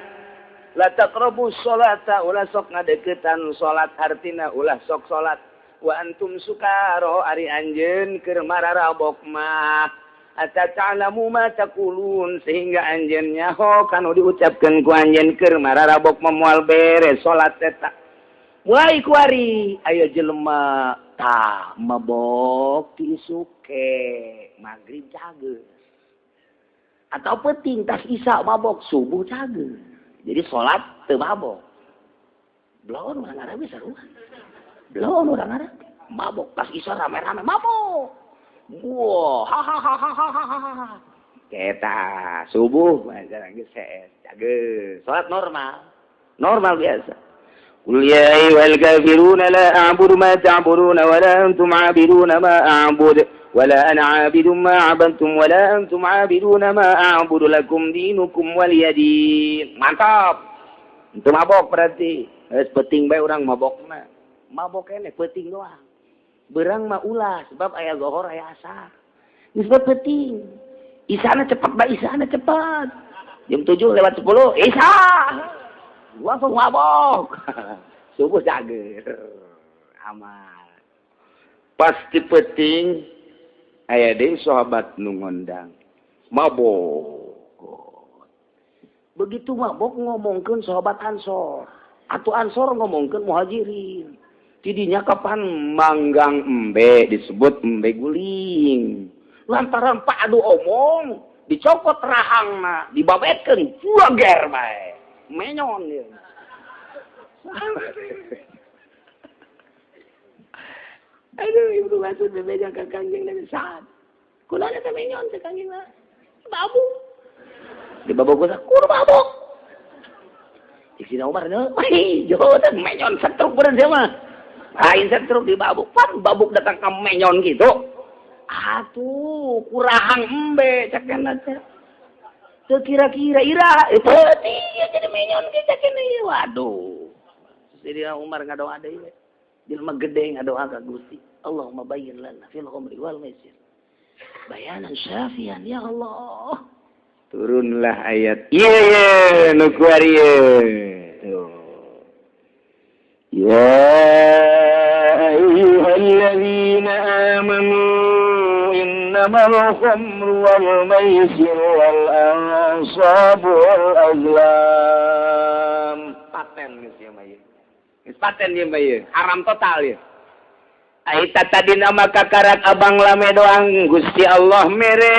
la taqrabus salata ulah sok ngadeukeutan salat artina ulah sok salat wa antum sukara ari anjeun keur mararabok mah. Hatta ta'lamu ma taqulun sehingga anjeun nyaho kanu diucapkeun ku anjeun keur mararabok moal beres salat eta. Wai kuari aya jelema tah mabok ti isuke magrib cageus. Atau penting tas isya mabok subuh cageus. Jadi salat teu mabok. Belum orang Arab sarua. Belum orang Arab mabok tas isya rame-rame mabok. Wah, hahaha. Kita subuh macam geus cageus. Salat normal biasa. Qul ya ayyuhal kafiruna la a'budu ma ta'buduna wa la antum 'abiduna ma a'budu wa la ana 'abidun ma 'abadtum wa la antum 'abiduna ma a'budu lakum dinukum waliyadin. Mantap. Itu mabok berarti. Geus penting bae urang mabokna. Mabok keneh penting doang. Berang mah ulah sebab aya zuhur aya asar. Ini sebab penting. Isana cepat bae isana cepat. Jam 7:10 isya. Langsung mabok. Subuh cageus. Aman. Pasti penting aya deui sahabat nu ngondang. Mabok. Begitu mabok ngomongkeun sahabat Ansor. Atuh Ansor ngomongkeun Muhajirin. Tidinya kapan manggang embe disebut embe guling. Lantaran padu omong dicopot rahangna, dibabetkeun juager bae. Menyon dia. Aduh, ibu maksud bebejang ka Kangjeng Nabi saat. Kulana teh menyon teh Kangjeng mah. Babu. Di babok gua kur babok. Sina Umar nya, "Wih, jodoh menyon setruk bener dia mah." Lain setruk di babuk, pan babuk datang ke menyon gitu. Atuh, kurahang embe, cekena teh. Teu kira-kira ira itu dia jadi menyon kita kene. Waduh. Jadi Umar ngadoa deui we. Jelema gede ngadoa ka Gusti. Allahumma bayyin lana fil khamri wal maisir. Bayanan syafian ya Allah. Turunlah ayat. Iya nu kuari tuh. Ya ayyuhalladzina amanu innamal khamru wal maisir wal ansab wal azlam. Paten geus ya mah. Geus paten ya mah. Haram total ya. Aita tadi nama kakarak abang lame doang Gusti Allah mere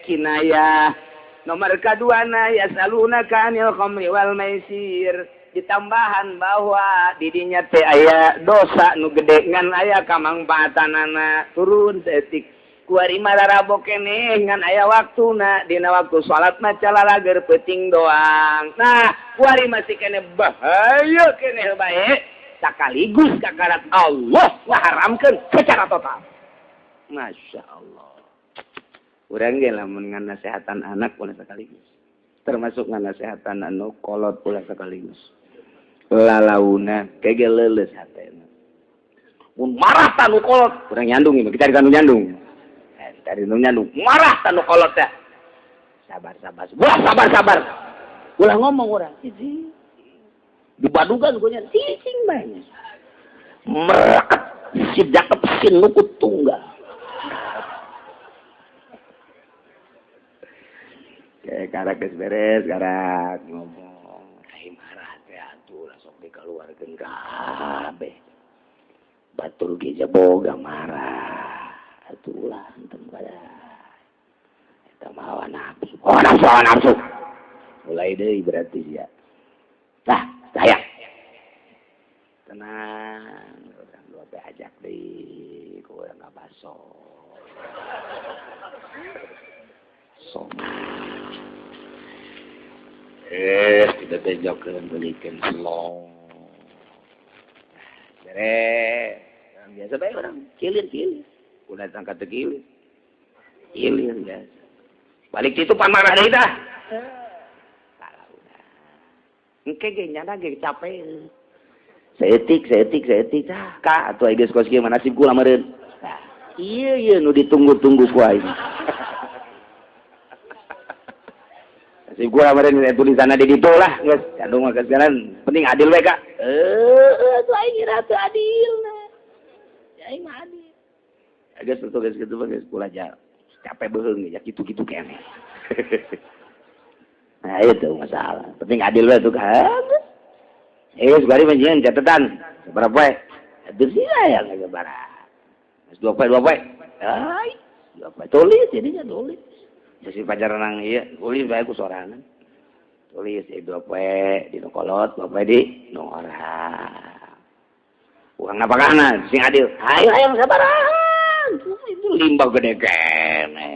kinaya. Nomor kedua na yasaluna kanil khamri wal maisir. Ditambahan bahwa didinya teh aya dosa nu gede ngan aya kamangpaatanana turun setik kuari mararabo keneh ngan aya waktuna dina waktu salat mah calalager peuting doang. Nah kuari masih keneh bahaya keneh bae sakaligus kakarat Allah ngaharamkeun secara total. Masya Allah. Urang ge lamun ngan nasehatan anak pula sekaligus. Termasuk ngan nasehatan anu kolot pula sekaligus. Lalauna kege leuleus hatena. Mun marah tanu kolot, urang nyandung ieu kita dikanu nyandung. Dari nu nyandung, marah tanu kolot teh. Sabar. Wah, sabar. Ulah ngomong urang, iji. Dibadugan gue nya cicing bae. Merakat si jakep sin nukut tunggal. Kayak karak geus beres, karak ngomong. Ai marah teh atuh sok dikeluarkeun kabeh. Batur ge boga marah. Atuh ulah henteu pada. Eta mah hawa nafsu. Mulai deui berarti ya. Tah, sayang. Tenang, urang dua teh ajak deui ku urang ngabaso. Kita bejokeun beulikeun selong. Beres. Biasa bae orang cilin. Udah tangkat teu kilin. Kilin biasa. Balik itu pan marah deui dah. Salah udah. Engke ge nyana ge capek. Seetik tah. Ka atuh geus kos kieu nasib kula meureun. Ieu nu ditunggu-tunggu ku aing. Si gua kemarin tulisanna di ditu lah, geus kandung mah sekarang penting adil we Kak. Tuh aing ngira teu adil na. Ya aing mah adil. Geus geus kitu mah geus kula aja capek beheung ya kitu-kitu keneh. Nah itu masalah. Penting adil we tuh kan. Bari menjieun catatan. Berapa poe? Adil sih ya enggak barang. Mas 2 poe. Ai, 2 poe tulis jadinya tulis. Jadi pacaran nang iya, tulis bae ku sorangan. Tulis 2 poe di nu kolot, 2 poe di nu orang. Urang napakana sing adil. Ayo sabaran. Itu limbah gede kene.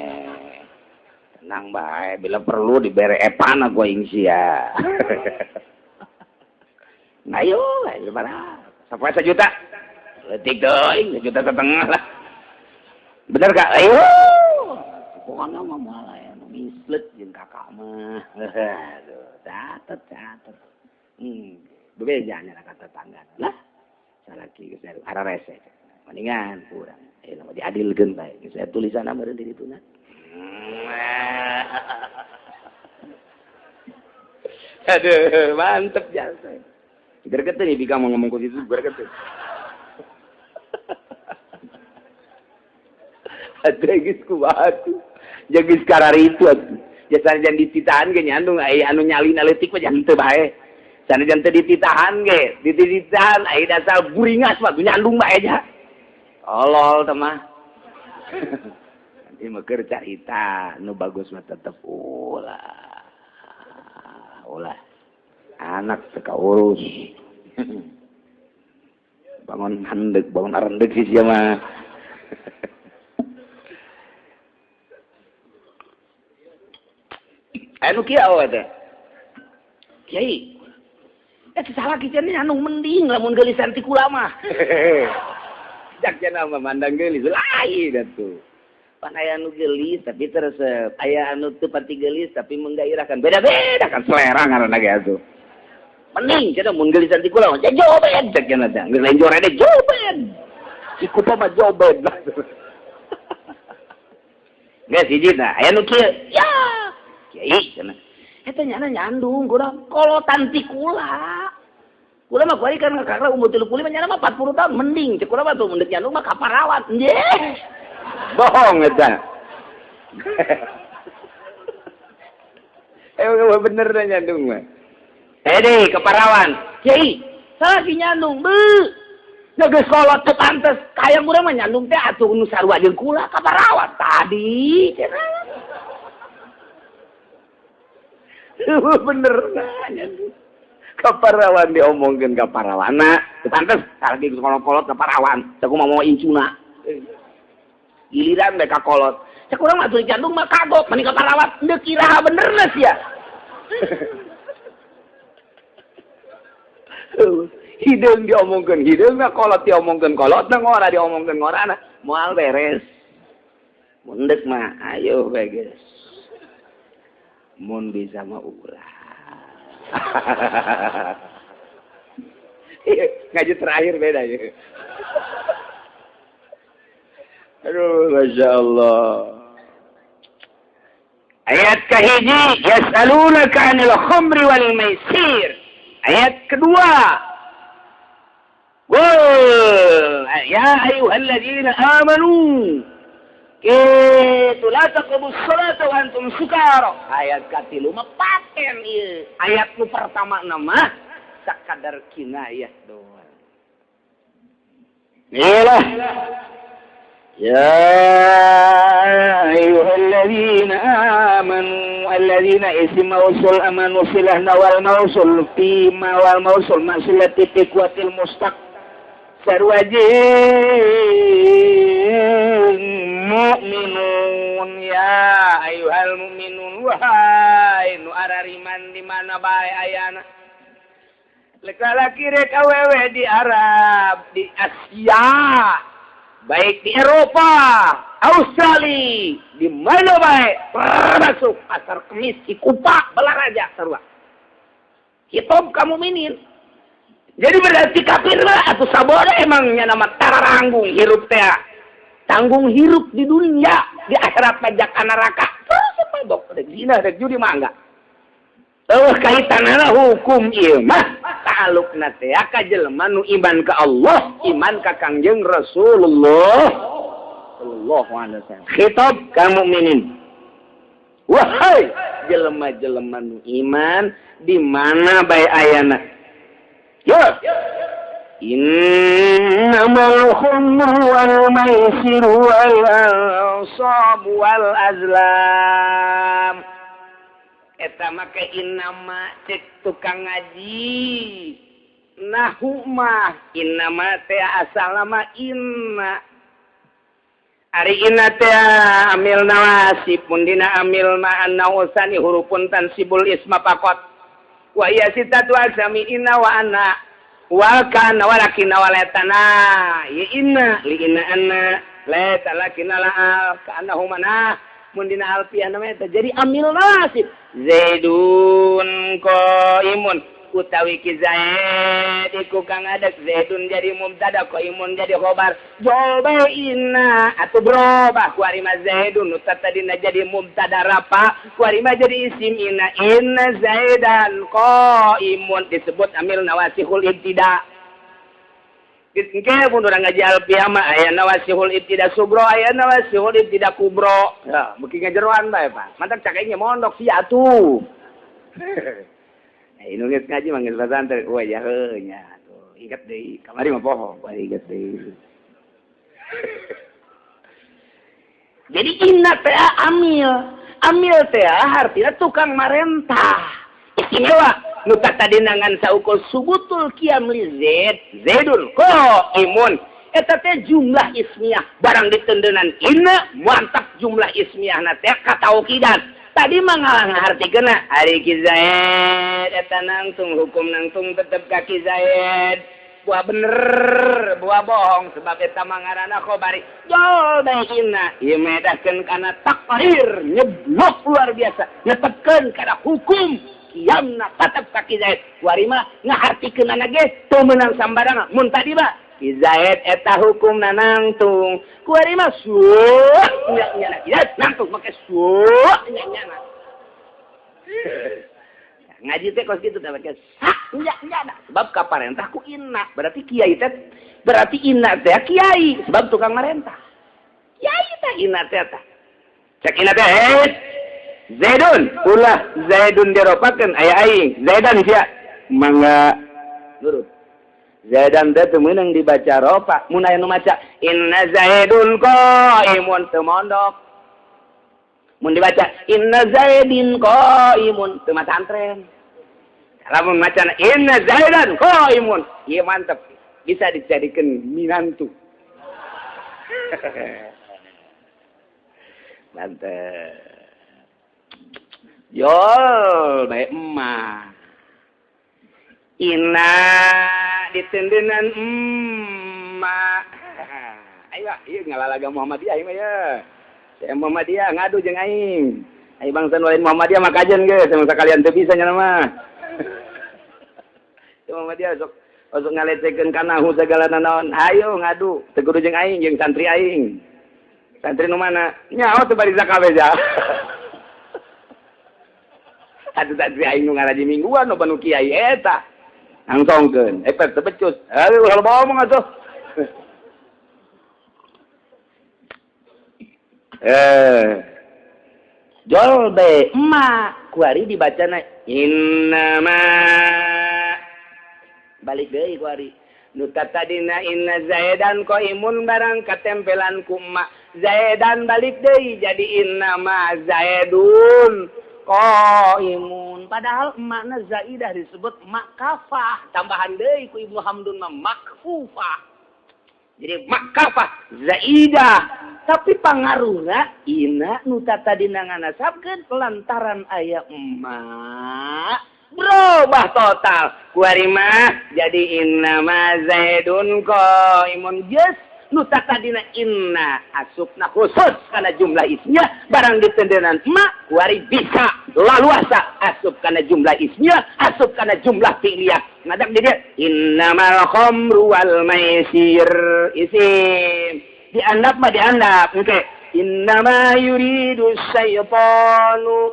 Tenang bae, bila perlu dibere epana ku aing sia. Ayo sabaran. Sampai 1 juta. Letik deui, 1,5 juta lah. Bener Kak? Ayo. Pokoknya mah malah ya, mislet jeung kakak mah. Catet. Bebejanya kata tetangga. Lah, salaki geus ara rese. Mendingan kurang. Nama diadilkeun bae. Saya tulisanna meureun di dituna. Aduh, mantep jasa. Greget nih bika mau ngomong ku situ, greget. Ada geus ku batu. Jadi sekarang itu, jasa jangan dititahan ke nyandung, anu nyalin aletik mah jangan teu bae. Sana jangan teu dititahan ge, dititahan dasar buringas mah nyandung bae aja. Tolol teh mah. Nanti mah keur carita nu bagus mah tetep ulah. Anak teu kaurus. Bangun handeg, bangun arendeg sih sia mah. Anu kieu awe teh. Kiai. Salah kieu anu mending lamun geulisan ti kula mah. Jak cenah mah mandang geulis lain atuh. pan aya anu geulis tapi teresep, aya anu teu pati geulis tapi menggairahkan. Beda-beda kan selera ngaranna ge atuh. Mending cenah mun geulisan ti kula mah jobed cek cenah teh. Geus lain jorede jobed. Si kupa mah jobed. Geus hiji tah, aya nu kieu. Ya. Kiai cenah. Eta nyana nyandung kurang kolotan ti kula. Kula mah kuari kan kakak umur 30 mah nyana mah 40 tahun mending. Cek kula mah tuh mendek nyandung mah kaparawat. Nggih. Bohong eta. Bener dah nyandung mah. Deh keparawan. Kiai, salah si nyandung. Geus kolot teu pantes. Kaya urang mah nyandung teh atuh nu sarua jeung kula kaparawat tadi. Bener nah nyandung. Kaparawan diomongkeun kaparawana. Teu pantes lagi kolot-kolot kaparawan. Cek kumaha mau incuna. Giliran mereka kolot. Cek urang mah atuh nyandung mah kagok mani kaparawat. Teu kiraha benerna sia. Hideung diomongkeun hideung na kolot diomongkeun kolot na ngora diomongkeun ngorana moal beres. Mun deuk mah ayo bae geus. Mun bisa mah urang. Ngaji terakhir beda ya. Aduh, Masya Allah. Ayat kahiji, yas'alunaka 'anil khamri wal maisir. Ayat kedua, ya ayyuhalladzina amanu la taqrabus salata wa antum sukara. Ayat katilu mah paten ieu. Ayat nu pertama nama sakadar kinayah doang. Iyalah. Ya ayyuhalladzina amanu alladzina isma usul amanu silahna wal mausul fima wal mausul masilati tiqwatil mustaq sarwajin mu'minun ya ayyuhal mu'minun wahai nu arariman di mana bae ayana lek lalaki rek awewe di Arab di Asia baik di Eropa, Australia, di mana baik termasuk pasar kemis, Cikupa, Balaraja, sarua. Hitom kamu minin. Jadi berarti kafir lah atau sabora emangnya nama tararanggung hirup teh. Tanggung hirup di dunia, di akhirat pajak neraka. Terus apa dok? Dek zina, dek judi mah enggak. Kaitanana hukum ieu mah ta'alluqna teh ka jelema nu iman ka Allah, iman ka Kangjeng Rasulullah sallallahu alaihi wasallam. Khitab ka mukminin. Wahai jelema-jelema nu iman di mana bae ayana. Yo. Innamal khamru wal maisiru wal ansab wal azlam. Eta make innama cek tukang ngaji nahu mah innama teh asal nama inna ari inna teh amil nawasib pun dina amil ma annawsani hurufun tansibul isma pakot wa iya sitatu asami inna wa anna wal kana walakin walatana ya inna li inna anna la talakina la kana humana mundina alfiah namanya jadi amil nasib zaidun qaimun utawi ki zaid iku kang ada zaidun jadi mubtada qaimun jadi khobar jolbe inna atuh berubah ku ari mah zaidun tadina jadi mubtada rafa ku ari mah jadi isim inna zaidan qaimun disebut amil nawasihul ibtida. Engke pun urang ngaji alfiah mah aya nawasihul ibtida subro aya nawasihul ibtida kubro. Ya, beuki ngajeroan bae, Pak. Mantap cak aing mondok sia atuh. Inu geus ngaji mah geus pesantren. Wah, ya heuh nya atuh. Ingat deui, kamari mah poho, bae ingat deui. Jadi inna teh amil. Amil teh artina tukang marentah. Istimewa nu tadina ngan saukul subutul qiyam li zaid zaidun qaimun eta teh jumlah ismiyah barang ditendeunan inna mantap jumlah ismiyahna teh kataukidan tadi mah ngahartikeunna ari ki zaid eta nangtung hukum nangtung tetep ka ki zaid buah bener buah bohong sebab eta mangarana khabari jol baikina ieu medahkeun kana takrir nyeblok luar biasa netepkeun kana hukum kiamna tetep ka Ki Zaid kuari mah ngahartikeun ge teu meunang sambarang mun tadi mah Ki Zaid eta hukumna nangtung kuari mah sueuh nya nangtung make sueuh nya ngaji teh kos kitu teh nya sebab kaparentah ku inna berarti kiai teh berarti inna teh kiai sebab tukang marentah kiai teh inna teh cek inna teh Zaidun ulah Zaidun diropakeun aya aing Zaidan sia mangga nurut Zaidan teh teu meunang dibaca ropa mun aya nu maca inna Zaidun qaimun teu mondok mun dibaca inna Zaidin qaimun teu maca antren lamun macana inna Zaidan qaimun ieu mantep bisa dijadikeun minantu mantep yol bae emak inna ditendenan emak ayo ieu ngalalaga Muhammadiyah ieu mah ya saya Muhammadiyah ngadu jeung aing. Aing bangsa lain Muhammadiyah mah kajen geus, samangsa kalian teu bisa nya mah. Muhammadiyah sok ngalecehkeun kana hu sagala naon. Hayo ngadu, teu kudu jeung aing jeung santri aing. Santri nu mana? Nyaho teu bari sakabeh ja. Atuh santri aing nu ngaraji mingguan nu banu kiai eta. Langsongkeun, efek teu becus. Heuh, kalau ngomong atuh. Jol be emak kuari dibacana innama balik deui kuari nu tadina inna Zaidan qaimun barang katempelan ku emak Zaidan balik deui jadi innama Zaidun qaimun padahal emakna zaidah disebut makafah tambahan deui ku Ibnu Hamdun mah makfufah jadi makafah zaidah tapi pangaruhna ina nu tadina nganasabkeun lantaran aya emak berubah total kuari mah jadi inna ma Zaidun qaimun geus nu tadina inna asupna khusus kana jumlah isnya barang ditendenan emak kuari bisa laluasa asup kana jumlah isnya asup kana jumlah fi'liyah ngadak di dia innamal khamru wal maisir isim diandap mah diandap oke innama yuridu syaitanu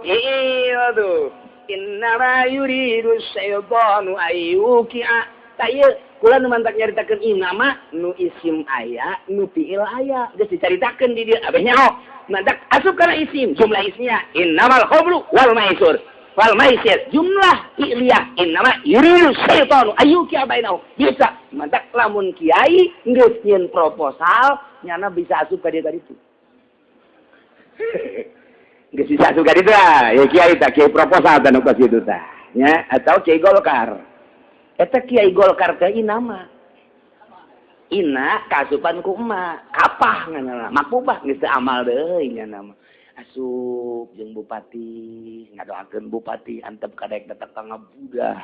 tuh innama yuridu syaitanu ayyuki'a tayeu kula nu mantak nyaritakeun innama nu isim aya nu fi'il aya geus dicaritakeun di dieu abeh nyaho mantak asup kana isim jumlah isnya innamal khamru wal maisir jumlah fi'liyah innama yuridu syaitanu ayyuki'a bainahu bisa mantak lamun kiai geus nyieun proposal nyana bisa asup ka dieu itu geus bisa asup ka dieu ya kiai tah kiai proposal tah nu kos kitu tah nya atau kiai Golkar eta kiai Golkar teh inama ina kasupan ku emak kapah ngaranna makbubah geus teu amal deui nya nama asup jeung bupati ngadoakeun bupati antep kadek datang ka ngabudah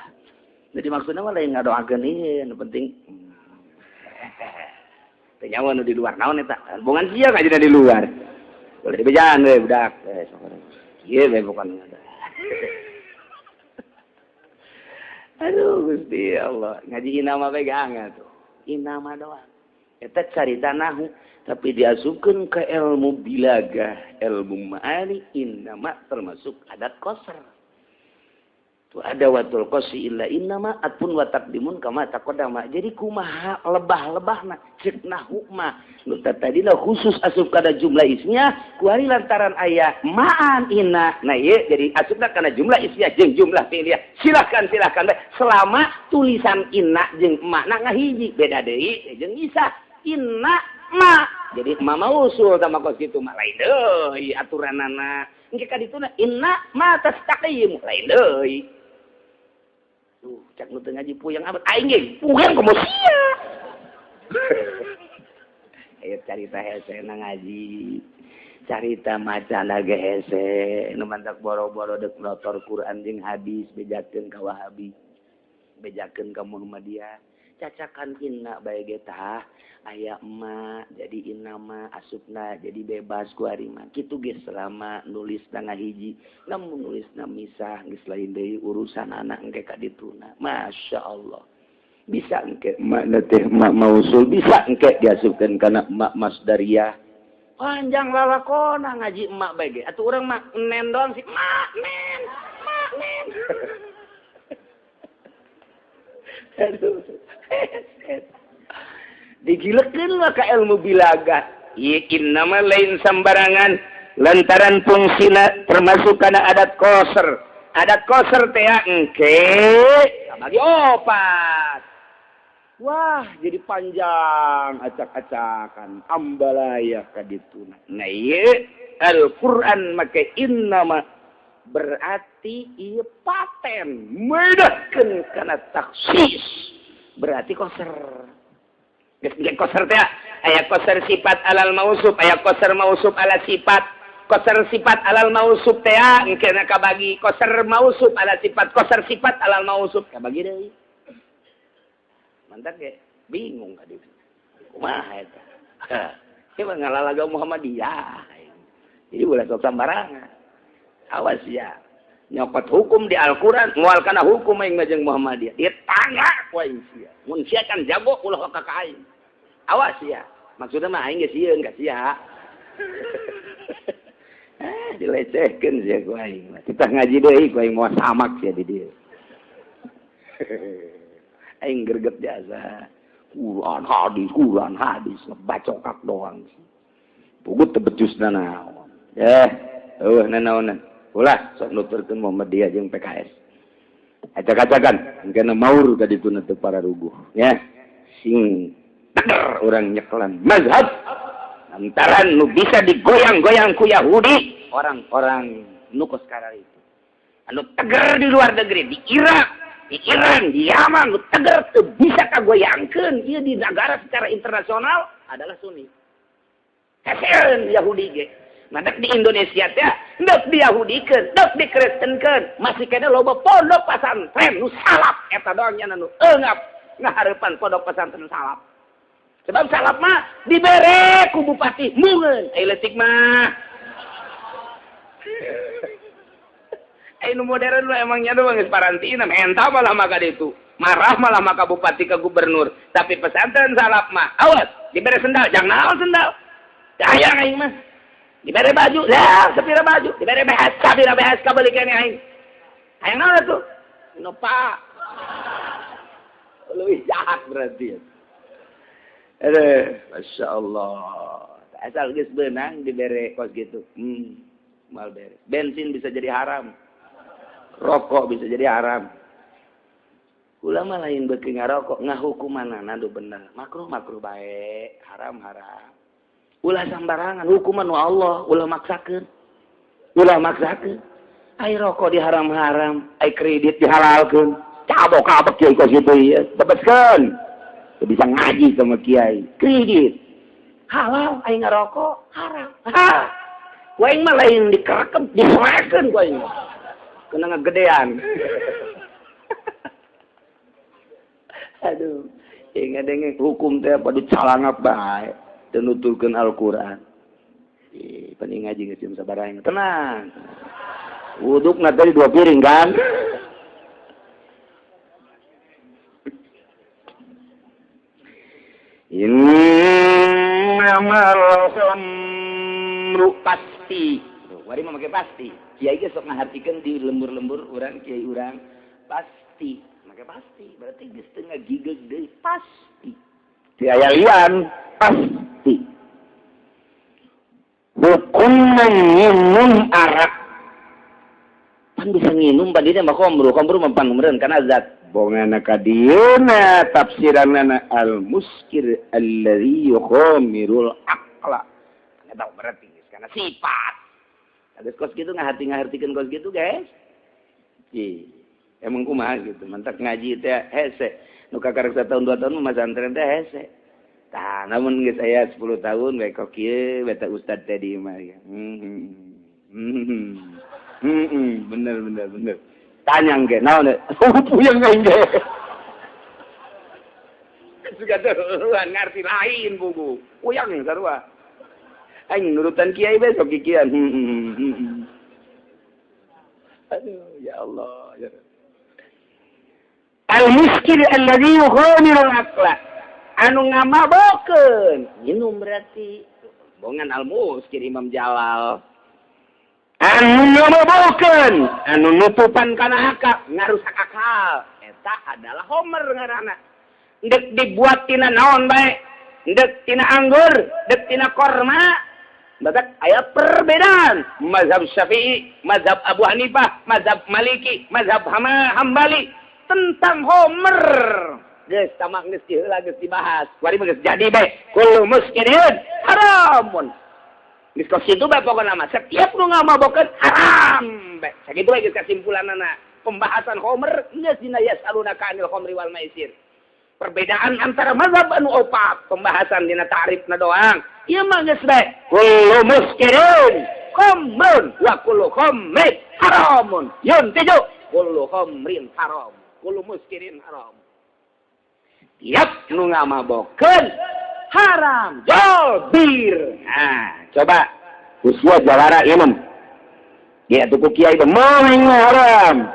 jadi maksudna mah lain ngadoakeun ieu nu penting teu nyawa nu di luar naon eta bongan sia ngajina di luar boleh dibejaan we budak ieu we bukan aduh Gusti Allah ngaji inama pegang atuh inama doang eta carita nahu tapi diasupkeun ke ilmu bilagah ilmu ma'ani innama termasuk adat qasar tu ada watul qasi illa innama atpun wa taqdimun kama taqaddama jadi kumaha lebah-lebahna cek nahu mah nu tadina khusus asup kana jumlah isnya kuari lantaran aya ma'an inna nah ieu jadi asupna kana jumlah isnya jeung jumlah fi'liyah silakan selama tulisan inna jeung makna ngahiji beda deui jeung isa inna ma jadi mama usul sama kos kitu mah lain deui aturanana engke ka dituna inna ma tastaqim lain deui tuh cak nu teu ngaji puyeng amat aing ge puyeng komo sia aya carita hese na ngaji carita macana ge hese nu mantak boro-boro dek motor Quran jeung hadis bejakeun ka Wahabi bejakeun ka Muhammadiyah cacakan inna bae ge tah aya emak jadi inama asupna jadi bebas ku ari mah kitu ge selama nulisna ngahiji namun nulisna misah geus lain deui urusan anak engke ka dituna masyaallah bisa engke makna teh mak mausul bisa engke diasupkeun kana mak masdariyah panjang lalakona ngaji emak bae ge atuh urang mah nen doang sih mak nen aduh digilekeun lah ka ilmu bilagat ieu innama lain sambarangan lantaran fungsina termasuk kana adat koser teh engke bagi opat wah jadi panjang acak-acakan ambalaya ka dituna nah ieu Al-Qur'an make innama berarti ieu paten medahkeun kana taksis berarti koser geus koser teh aya koser sifat alal mausuf aya koser mausuf ala sifat koser sifat alal mausuf teh engke kabagi koser mausuf ala sifat koser sifat alal mausuf kabagi deui mantap ge bingung ka dieu kumaha eta ieu mah ngalalaga Muhammadiyah jadi ulah sok sambarangan awas ya nyokot hukum di Al-Quran moal kana hukum aing jeung Muhammadiyah ieu tangga ku aing sia mun sia kan jago ulah ka aing awas ya maksudna mah aing geus sieun ka sia dilecehkeun sia ku aing kita ngaji deui ku aing moal samak sia di dieu aing greget biasa Quran hadis bacokak doang pugut teu becusna naon nanaonan ulah sok nuturkeun Muhammadiyah jeung PKS acak-acakan engkana maur ka ditu teu para ruguh ya sing teger urang nyeklan mazhab lantaran nu bisa digoyang-goyang ku Yahudi orang-orang nu koskara itu anu teger di luar negeri di Irak di Iran di Yaman nu teger teu bisa kagoyangkeun ieu di negara secara internasional adalah Sunni kaseun Yahudi ge Madak di Indonesia teh neuk diyahudikeun, neuk dikristenkeun, masih kena loba pondok pesantren nu salap eta doang nya nu eungap ngahareupan pondok pesantren salap. Sebab salap mah dibere ku bupati mungeun, ai leutik mah. Ai nu modern mah emang nya doang geus parantina, entah malah maka ditu. Marah malah maka bupati ke gubernur, tapi pesantren salap mah awas dibere sendal, jangan naon sendal. Sayang aing mah. Diberi baju, ya sepira baju. Diberi BSK beli kene aing. Aing naon atuh? Nopa. Lebih jahat berarti. Masya Allah. Asal geus beunang diberi kos gitu. Mal bere. Bensin bisa jadi haram. Rokok bisa jadi haram. Ulama lain beuki ngarokok, ngahukumanana nu bener. Makruh bae, haram. Ulah sambarangan hukuman wa Allah ulah maksakeun ai rokok diharam-haram ai kredit dihalalkeun cabok-cabok kiai kos kitu ieu tebeskeun teu bisa ngaji sama kiai kredit halal ai ngarokok haram ku aing mah lain dikerekem diserekeun ku aing kena ngagedean aduh ingat hukum teh pada calangap bae dan nutulkeun Al-Qur'an. Paling ngaji geus sabaraha tenang. Wudukna tadi 2 piring kan. Innamal khamru pasti. Wari mah make pasti. Kiai ge sok ngahartikeun di lembur-lembur urang kiai urang pasti. Make pasti berarti geus teu ngagigeg deui pasti. Di aya lian pasti. Hukum minum arak. Pan bisa nginum badina mah khamru mah pangeureun kana zat. Bongana ka dieuna tafsiranna al-muskir alladzi yukhamirul aqla. Eta berarti kana sifat. Ada kos gitu ngahartikeun kos gitu guys. Emang kumaha gitu. Mantak ngaji teh hese. Nu kakarek 1 tahun 2 tahun mah pesantren teh hese. Tah, namun geus aya 10 tahun bae kok kieu beta ustad teh di imah ya. Bener. Tanyang ge naon? Puyeng aing ge. juga duluan ngarti lain buku. Uyang sarua. Aing nurutan kiai besok kikian. Aduh, ya Allah. Ya. Al-miskin alladhi yukhamiru aqla. Anu ngamabokeun. Minum berarti. Bongan al-muskir Imam Jalal. Anu ngamabokeun. Anu nutupan kana akal. Ngarusak akal. Eta adalah homer ngaranna. Dek dibuat tina naon bae. Dek tina anggur. Dek tina korma. Bagat aya perbedaan. Mazhab Syafi'i, mazhab Abu Hanifah, mazhab Maliki, mazhab Hambali. Tentang homer. Geus tamak geus diheula geus dibahas. Kuari geus jadi bae. Kullu muskirin haramun. Geus kos kitu bae pokona mah setiap nu ngamabokeun haram bae. Sakitu bae geus kesimpulanana. Pembahasan homer geus dina yasalunaka anil khamri wal maisir. Perbedaan antara mazhab anu opat, pembahasan dina ta'rifna doang. Ieu mah geus bae. Kullu muskirin khamrun wa kullu khamrin haramun. Yuntiju kullu khamrin haram. Kullu muskirin haram. Tiap nu ngamabokeun haram. Jabir. Nah, coba uswa jawara imam. Dia tuku kiai bemeng haram.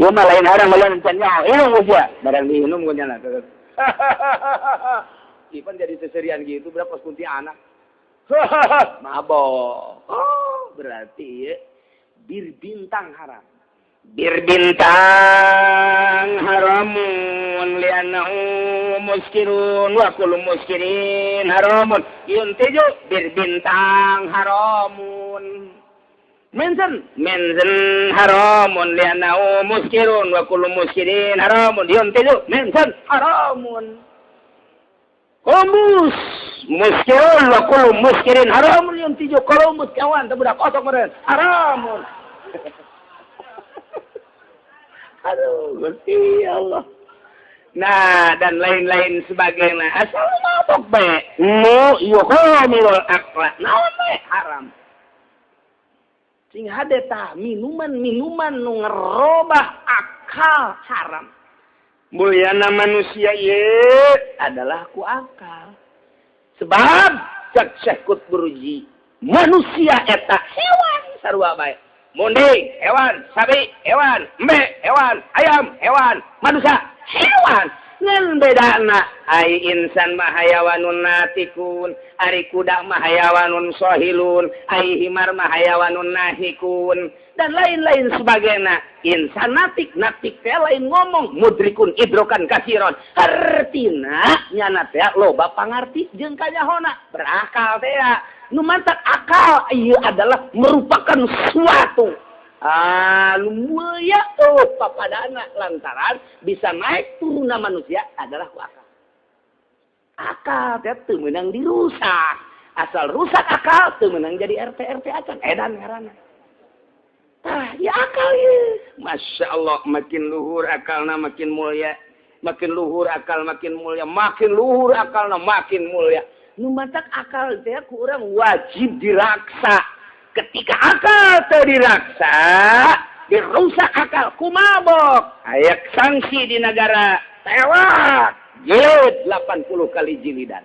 Ieu mah lain haram lain can nyaho. Inum uswa. Barang diinum gunjana. Ipan jadi seserian gitu berapa kunti anak. Mabok. Oh, berarti ya, bir bintang haram. Bir bintang haramun li'annahu muskirun wa kullu muskirin haramun. Yuntiju bir bintang haramun. Mensen haramun li'annahu muskirun wa kullu muskirin haramun. Yuntiju mensen haramun. Komus muskirun wa kullu muskirin haramun. Yuntiju komus kawan budak kosong meureun haramun. Aduh, Gusti Allah. Nah, dan lain-lain sebagainya. Asal mabok bae. Nu yuhamilul aqla. Naon bae haram. Sing hade tah minuman nu ngerobah akal haram. Mulyana manusia ieu adalah ku akal. Sebab cek Syekh Burji, manusia eta hewan sarua bae. Munding, hewan, sapi, hewan, embe, hewan, ayam, hewan, manusia, hewan. Ngan bedana, ai insan mah hayawanun natikun, ari kuda mah hayawanun sohilun, ai himar mah hayawanun nahikun, dan lain-lain sebagainya. Insan natik teh lain ngomong, mudrikun idrokan kasiron. Artina, nyana teh loba pangarti jeung kanyahona, berakal teh ya. Nu mantak akal ieu adalah merupakan suatu mulia papadana lantaran bisa naik turunna manusia adalah ku akal. Akal teh teu meunang dirusak. Asal rusak akal teu meunang jadi RT acan edan ngaranna. Tah, ya akal ieu. Masya Allah, makin luhur akalna makin mulia. Makin luhur akal makin mulia. Makin luhur akalna makin mulia. Nu matak akal teh ku urang wajib diraksa. Ketika akal teu diraksa, dirusak akal ku mabok. Aya sanksi di negara tewak. Jilid 80 kali jilidan.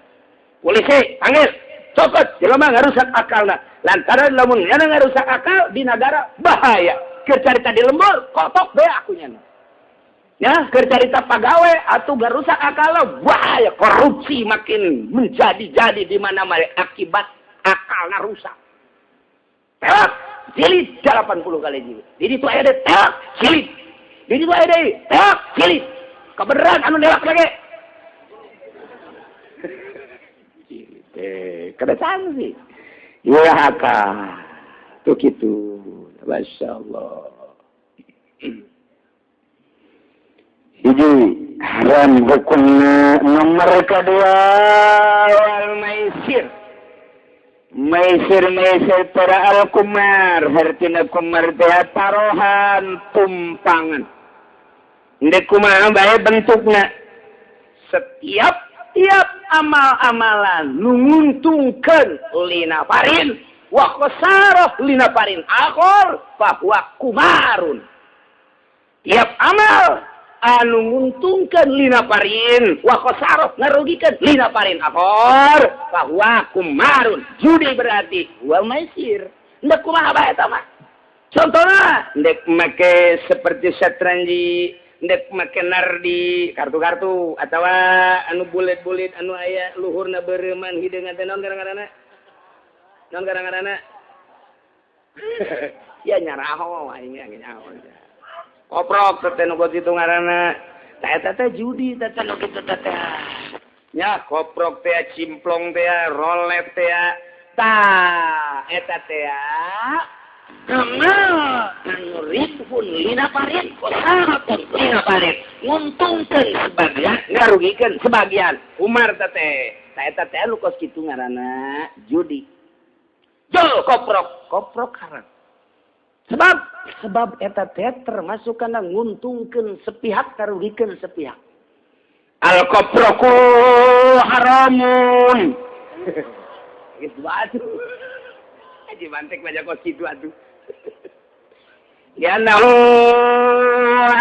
Polisi panggil, copot jelema ngarusak akalna. Lantaran lamun nya ngarusak akal di negara bahaya. Keur carita di lembur, kotok bae akunya. Ya, kerjarita pegawai atau garusak akal bahaya, korupsi makin menjadi-jadi di mana-mana akibat akalnya rusak. Telak, jilid 80 kali jilid. Jadi itu ada telak, jilid. Jadi itu ada telak, jilid. Kebenaran anu delak lagi. Jilid, kada sanksi. Ya akal. Tuh gitu. Masya Allah. Hiji haram hukumna nomor kedua wal maisir. Maisir para al-kumar, hartina kumar teh tarohan tumpangan. Ndek kumaha bae bentukna. Setiap amal-amalan nguntungkeun lina parin wa khasarah lina parin akhor bahwa kumarun. Tiap amal anu nguntungkeun lina parin wa khosaro ngarugikeun lina parin akor bahwa kumarun judi berarti wal maisir ndek kumaha bae eta mah contohna ndek make seperti satranji ndek make nardi kartu-kartu atawa anu bulet-bulet anu aya luhurna beureman hideungan teh naon garang-garangna ya nyaraho aing nyaho koprok teh nu kitu ngaranna tah eta teh judi teh nu kitu teh nya koprok teh cimplong teh rolet teh tah eta teh anu ribun lina parit kosahatun lina parit nguntungkeun sebagian ngarugikeun sebagian umar teh tah eta teh lu kos kitu ngaranna judi jol koprok haram sebab eta teh termasuk kana nguntungkeun sepihak karugikeun sepihak al koproku haramun gitu atuh aji mantek baca kos kitu atuh ya nahu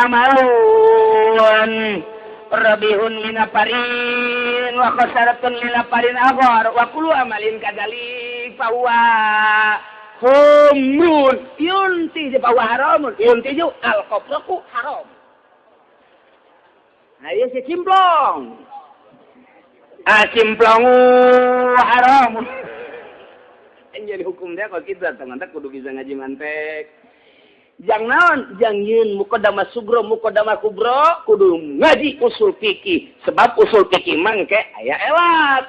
amalun rabihun minaparin wa qasaratun minaparin aghar wa kullu amalin kadalik fahuwa humrun yunti je bahwa haramun yunti ju al-koproku haram nah iya si cimplong cimplongu haram jadi hukum dia kalau kita teman-teman kudu bisa ngaji mantek jang naon jang yeun muqaddamah sugro muqaddamah kubro kudu ngaji usul fikih sebab usul fikih mah engke aya elat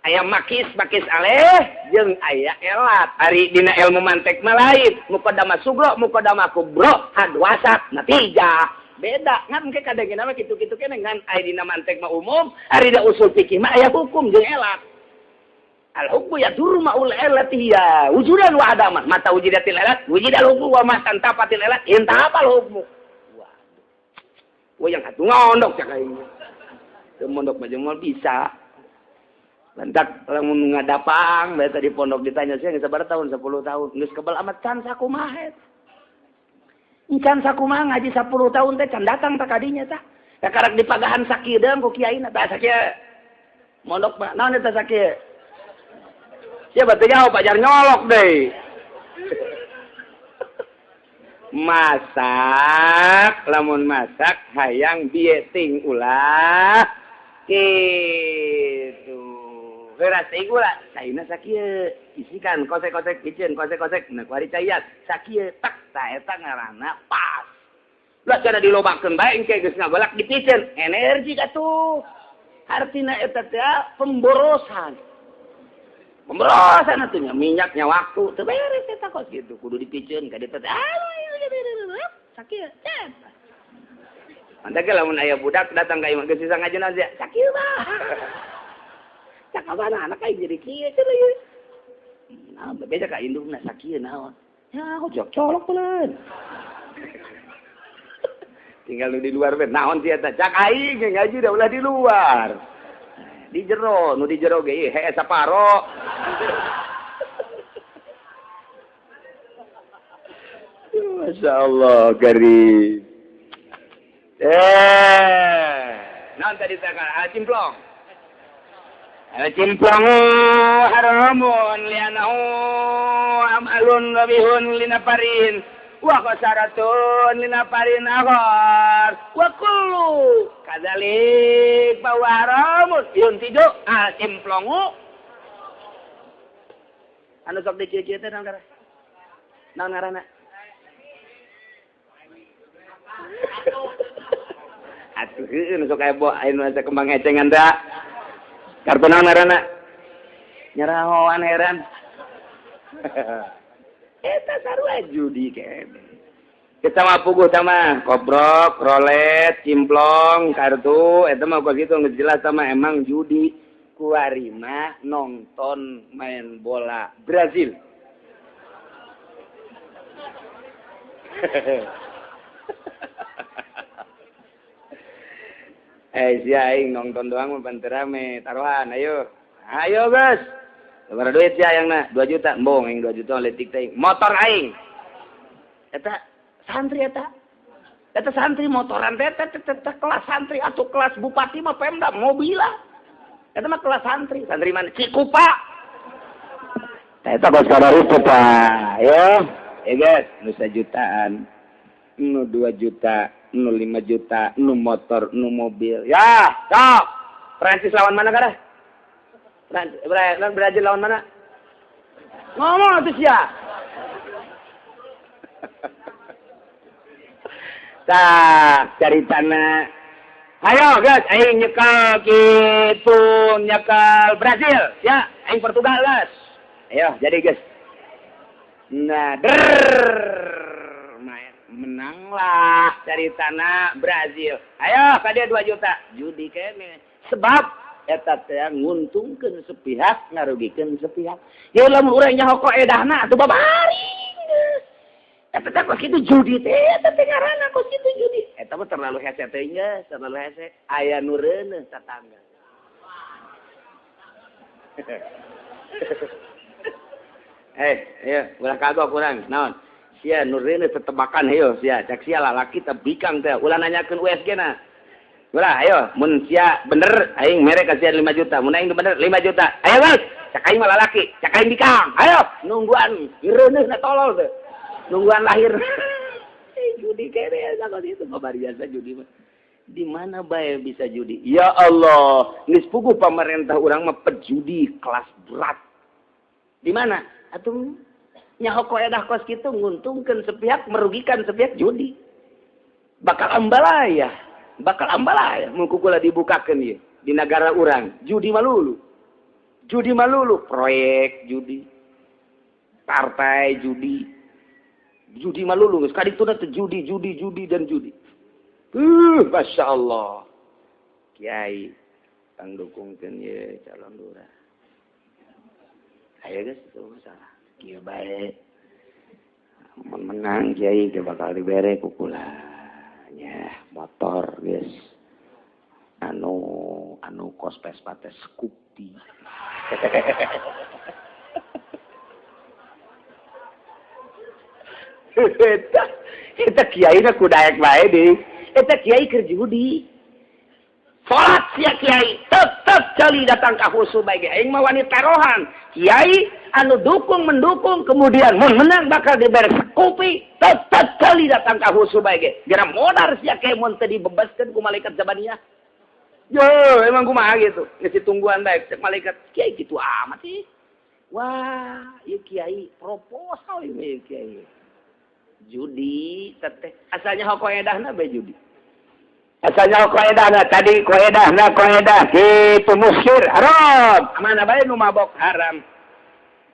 aya makis aleh jeung aya elat ari dina ilmu mantek mah lain muqaddamah sugro muqaddamah kubro hadwasat natijah beda ngan engke kadangina mah kitu-kitu keneh ngan aya dina mantek mah umum ari da usul fikih mah aya hukum jeung elat al hukmu yadurru ma'ul elati ya wujudan wa adaman mata wujidatil elat wujidal hukmu wa ma tantapatil elat intapal hukmu wah yang atuh ngondok cak aing teu mondok mah jeung bisa lantak lamun ngadapang bae tadi pondok ditanya saya sabar tahun 10 tahun geus kebal amat can sakumaha can sakumaha ngaji 10 tahun teh can datang teh kadinya tah kakarek dipagahan sakieu deung ku kiaina tah sakieu mondok mah naon eta sakieu siapa teh nyaho pajar nyolok deh masak lamun masak hayang bieting ulah gitu beras gula caina sakieu isikan kosek-kosek piceun kosek-kosek nah kuari caian sakieu tak tah eta ngaranna pas lah cara dilobakeun bae engke geus ngabalak dipiceun energi atuh artina eta teh pemborosan atuhnya minyaknya waktu teu beres eta kos gitu kudu dipiceun ka ditu teh sakieu cet antake lamun aya budak datang ka imah geus bisa ngajeun aja sakieu mah cak abana anak aing jadi kieu cenah ieu nah beda ka indungna sakieu naon ya ojok colok peuleun tinggal di luar we naon sih eta cak aing ngaji da ulah di luar di jero nu di jero ge hee saparo Masya Allah garib naon tadi takar cimplong cimplong haramun lianahu amalun rabihun linaparin wa qasaratun linaparin aghar wa kullu kadzalik bahwa haramun yuntidu cimplongu anu sok dikieu-kieu teh naon ngaranna atuh heuh nu sok aya anu kembang ecengan da kartu naon ngaranna nyarahoan heran eta sarua judi kene kita mah puguh sama kobrok rolet cimplong kartu eta mah kok gitu geus jelas sama emang judi kuari mah nonton main bola Brazil si aing nonton doang mah bantu rame taruhan ayo guys berapa duit sih ayangna 2 juta embong aing 2 juta letik teh motor aing eta santri eta Eta santri motoran teh kelas santri atau kelas bupati mah Pemda mobil lah. Eta mah kelas santri mana? Cikupa. Eta kos kada itu Pak. Ya guys, nu 1 jutaan, nu 2 juta, nu 5 juta, nu motor, nu mobil. Ya, sok. Prancis lawan mana kada? Brazil lawan mana? Ngomong atuh sia. Tah, caritana. Ayo guys, aing nyekel kitu, nyekel Brazil, ya, aing Portugal guys. Ayo, jadi guys. Nah, menanglah caritana Brazil. Ayo, kadieu 2 juta. Judi kene. Sebab eta teh nguntungkeun sepihak, ngarugikeun sepihak. Ya lamun urang nyaho kaedahna atuh babari. Eta teh kos kitu judi teh, eta teh ngaranna kos kitu judi. Eta mah terlalu hese teh geus, terlalu hese. Aya nu reuneuh tatangga. Ya, ulah kagok urang. Naon? Sia nu reuneuh tetebakan heuh sia, cak sia lalaki teh bikang teh. Ulah nanyakeun USG-na. Ulah ayo, mun sia bener aing mere kasihan 5 juta. Mun aing bener 5 juta. Ayo guys, cak aing mah lalaki, cak aing bikang. Ayo, nungguan reuneuh na tolol teh. Nungguan lahir. Judi kere sakot itu kabar biasa judi mah. Di mana bae bisa judi? Ya Allah, geus puguh pamarentah urang mah pejudi kelas berat. Di mana? Atuh nyaho kaedah kos kitu nguntungkeun sepihak, merugikan sepihak judi. Bakal ambalaya. Mun kukula dibukakeun ieu di negara urang, judi malulu. Judi malulu, proyek judi. Partai judi. Judi malulu geus kadituna teh judi dan judi. Masya Allah. Kiai kang dukungkeun ye calon lurah. Ayo guys, itu masalah. Kieu bae. Mun menang kiai ge bakal dibere kukula. Ya, motor guys. Anu kos Vespa teh Scoopy. Eta kiai na kudaek bae deui. Eta kiai keur judi. Salat sia kiai tetep cali datang ka husu bae ge. Aing mah wani tarohan. Kiai anu mendukung kemudian mun menang bakal dibere Scoopy, tetep cali datang ka husu bae ge. Geura modar sia kiai mun teu dibebaskeun ku malaikat Zabaniyah. Yo, emang kumaha gitu. Ngisi tungguan baik cek malaikat. Kiai gitu amat sih. Wah, ieu kiai proposal ieu kiai. Judi teteh asalnya hok kaedahna bae judi. Asalnya hok kaedahna tadi kaedah kitu muskir haram. Mana bae nu mabok haram.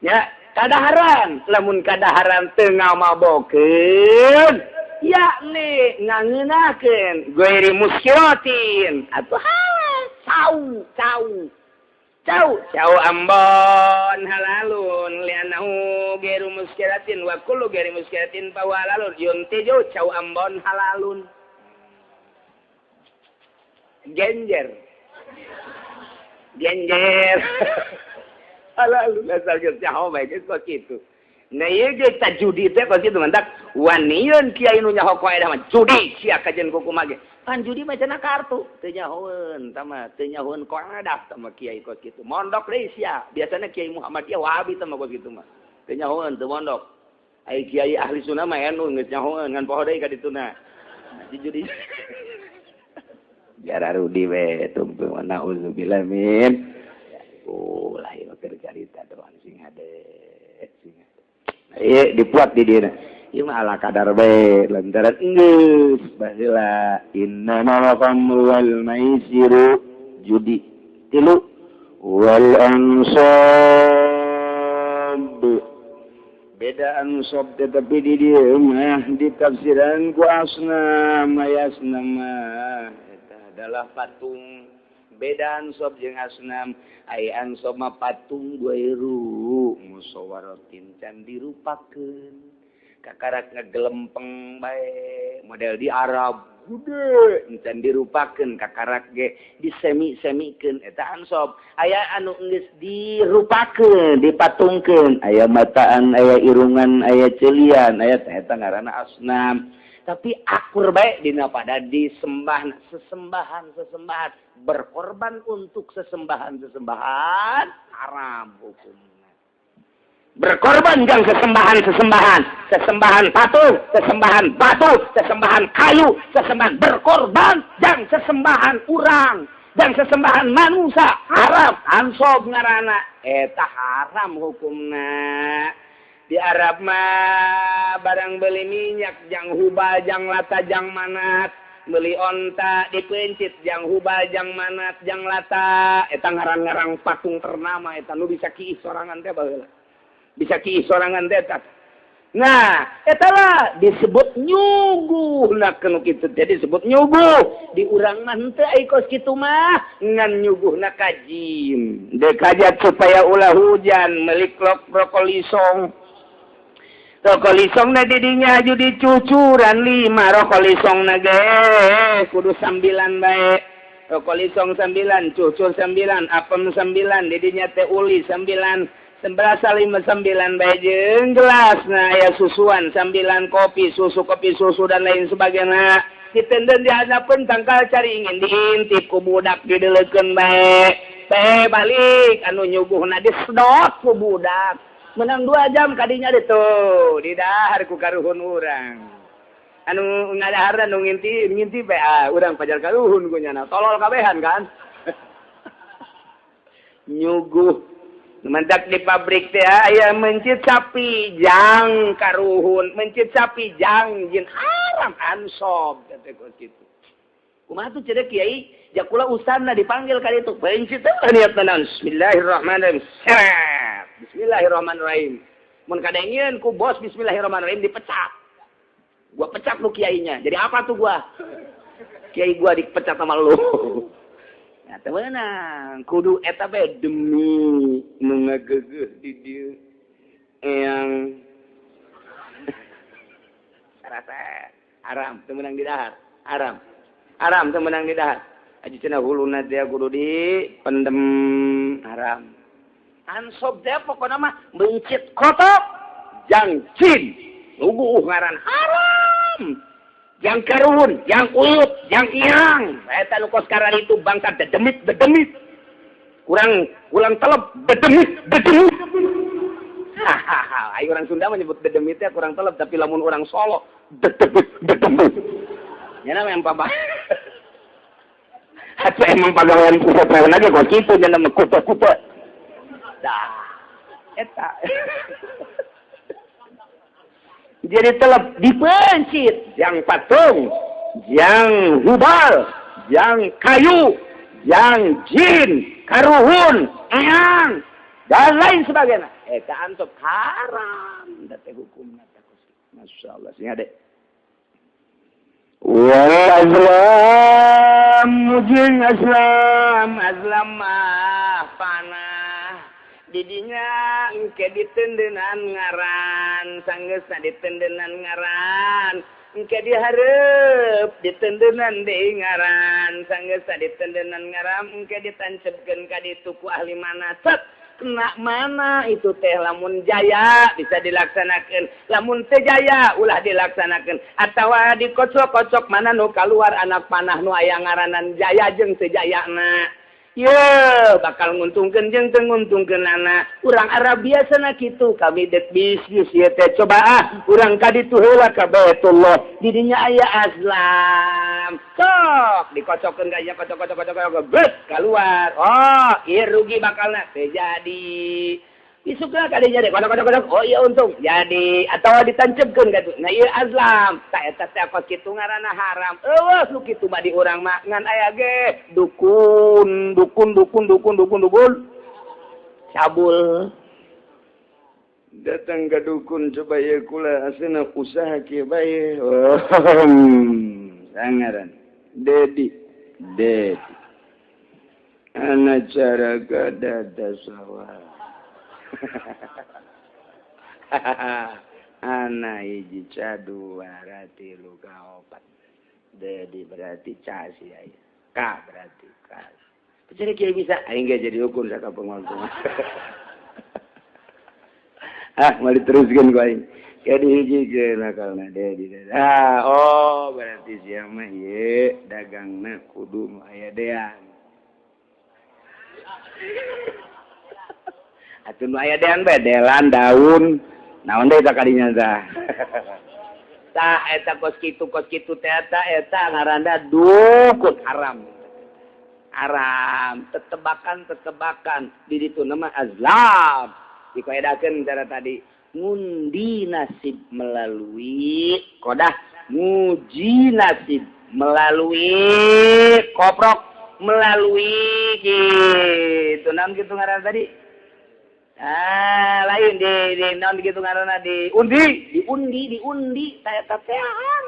Ya, kadaharan. Lamun kadaharan teu ngamabokeun, yakni ngangeunakeun goiri muskiratin. Atuh Cau ambon halalun lianahu gairu muskiratin wa kullu gairi muskiratin fa halalun yuntijo cau ambon halalun. Genjer halalun asal geus nyaho bae geus kok kitu. Nah ieu ge tajudi teh kok kitu mantak waniun kiai nu nyaho kaedah mah judi sia kajen kuku mah ge. Kan judi mah cenah kartu, teu nyahoeun tama, teu nyahoeun kaedah tama kiai kos kitu. Mondok deui sia. Biasana Kiai Muhammadiyah Wahabi tama kos kitu mah. Teu nyahoeun teu mondok. Ai kiai ahli sunnah mah anu geus nyahoeun ngan poho deui ka dituna. Di judi. Jara rudi we tumpu nauzubillah min. Ulah ieu keur carita doang sing hade. Ieu dipuat di dieu. Ieu mah ala kadar bae lantaran geus baheula innamal khamru wal maisiru judi tilu wal ansab beda ansab tetapi di dieu mah ditafsiran ku asnam eta adalah patung beda ansab jeung asnam ai ansab mah patung guairu musawaratin can dirupakeun kakarak ngegelempeng bae model di Arab gede encan dirupakeun kakarak ge disemi-semikeun eta ansab aya anu geus dirupakeun dipatungkeun aya mataan aya irungan aya ceulian aya eta ngaranna asnam Tapi akur baik dina pada disembah sesembahan berkorban untuk sesembahan haram hukumnya. Berkorban jang sesembahan patung, sesembahan batu, sesembahan kayu, sesembahan berkorban jang sesembahan urang. Dan sesembahan manusia haram ansob ngarana eta haram hukumna. Di Arab mah barang beli minyak jang hubal jang lata jang manat, beli onta dipencit jang hubal jang manat jang lata, eta ngarang-ngarang patung ternama eta nu bisa kiis sorangan teh baheula. Bisa kiis sorangan teh eta. Nah, etalah disebut nyuguh nah kanu kitu teh disebut nyuguh. Di urang mah henteu aya kos kitu mah ngan nyuguhna kajim. Dekajat supaya ulah hujan meuli brokoli song. Brokoli song na didinya aju dicucuran 5 brokoli song na ge kudu 9 bae. Brokoli song 9, cucur 9, apem 9, didinya teh uli 9. 11.59 bajeng gelas nah aya susuan 9 kopi susu dan lain sebagainya ditenden dihadapan tangkal caringin diintip ku budak dideleukeun bae teh balik anu nyuguhna disedot ku budak menang 2 jam kadinya ditu didahar ku karuhun urang anu ngadahar anu ngintip urang pajar karuhun ku nya tolol kabehan kan nyuguh mendak di pabrik teh aya mencit sapi jang karuhun mencit sapi jang jin haram ansob teh kos kitu kumaha tuh cenah kiai jakula ustadna dipanggil ka ditu mencit teh niatna naon bismillahirrahmanirrahim mun kadengieun ku bos bismillahirrahmanirrahim dipecat gua pecat lu kiainya jadi apa tuh gua kiai gua dipecat sama lu. Nah, temenang, kudu eta bae demi ngageugeut di dieu yang rasa haram temenang di dahar, haram temenang di dahar. Aji cenah huluna teh kudu dipendem haram. Ansob teh pokona mah mencit kotok jang cin, lugu ngaran haram. Yang karuhun, yang uyut, yang iang. Eta nu kos karan itu bangsa dedemit. Kurang telep, dedemit. Hahaha, ayo orang Sunda menyebut dedemit ya kurang telep, tapi lamun orang Solo dedemit. Ya nama yang papa. Atuh emang pagawean kuda-kuda aja kok kitu nya nama kuda-kuda. Dah. Eta. Jadi telep dipencit yang patung, yang hubal, yang kayu, yang jin, karuhun, eang, dan lain sebagainya. Eta antuk haram. Date hukumna takut. Masyaallah sing ade. Wal azlam mujin azlam mah panah. Didinya engke ditendenan ngaran sanggeusna ditendenan ngaran engke dihareup ditendenan deui ngaran sanggeusna ditendenan ngaran engke ditancepkeun ka ditu ku ahli manasab kena mana itu teh lamun jaya bisa dilaksanakeun lamun teh jaya ulah dilaksanakeun atawa dikocok-kocok mana nu kaluar anak panah nu aya ngaranan jaya jeung teu jayana. Ya, bakal nguntungkeun jeung teu nguntungkeun anak. Urang Arab biasana kitu, kami dek bisnis ieu teh coba urang ka ditu heula ka Baitullah. Di dinya aya azlam. Sok dikocokkeun ka ieu kocok bet keluar. Oh, ieu rugi bakalna teh jadi. Isukna ka dinya deh kocok. Oh iya untung jadi atau ditancepkeun ka tu. Nah ieu azlam. Ta eta teh kos kitu ngaranna haram. Eueuh nu kitu mah di urang mah ngan aya ge dukun. Cabul. Datang ke dukun coba ya kula asena usaha kieu bae. Sangaran. Dedi. Ana cara gadada sawah. Ana hiji cadu berarti luka opat. Dedi berarti casi aya. Ka berarti kas. Jadi kieu bisa aing ge jadi hukum saka penguasa. Mari teruskeun ku aing. Jadi hiji nakalna dedi. Berarti sia mah ieu dagangna kudu aya dean. Atuh nu aya dean bae delan daun. Naon deui tah kadinya tah. Tah eta kos kitu teh eta ngaranna dukun haram. Haram, tetebakan di ditu nama azlam. Dikaedakeun cara tadi ngundi nasib melalui kodah, nguji nasib melalui koprok, melalui gitu. Naon gitu ngaran tadi? Lain di naon gitu ngaranna diundi teh haram.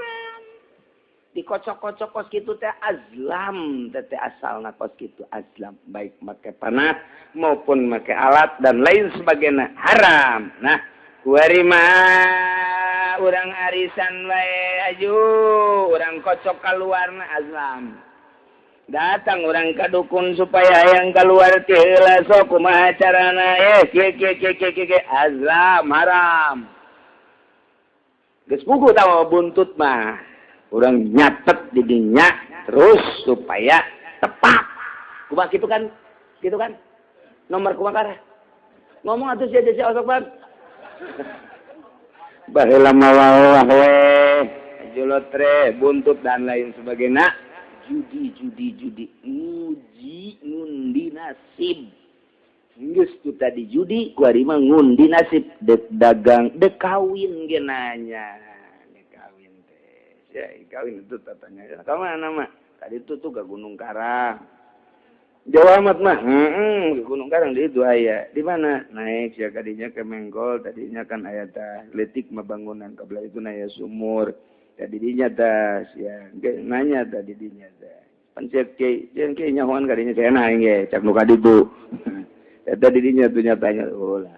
Dikocok-kocok kos kitu teh azlam, teh asalna kos kitu azlam, baik make panah maupun make alat dan lain sebagainya haram. Nah, kuari mah urang arisan wae aju, urang kocok keluarna azlam. Datang orang ka dukun supaya yang keluar teh heula sok kumaha carana ke azlam haram. Geus puguh tahu buntut mah. Urang nyatet di dinya terus supaya tepat. Kumaha kitu kan? Gitu kan? Nomor kumaha ngomong atuh sia osok ban. Baheula mawawah we, julotre, buntut dan lain sebagainya. Judi, ngundi nasib. Geus tu tadi judi, kuari mah ngundi nasib, dek dagang, dek kawin ge nanya. Dek kawin teh. Ya, kawin itu tatanya. Ka mana mah? Tadi itu tuh ke Gunung Karang. Jawa amat mah, ke Gunung Karang di itu aya. Di mana? Naik sia kadinya ke Menggol, tadinya kan aya tah letik mah bangunan kabelah itu aya sumur. Tadi dinya tas ya nanya tadi dinya teh pancet ke jeung ke nyahoan kadinya saya naing ge cak nu kaditu eta didinya tuh nyatanya ulah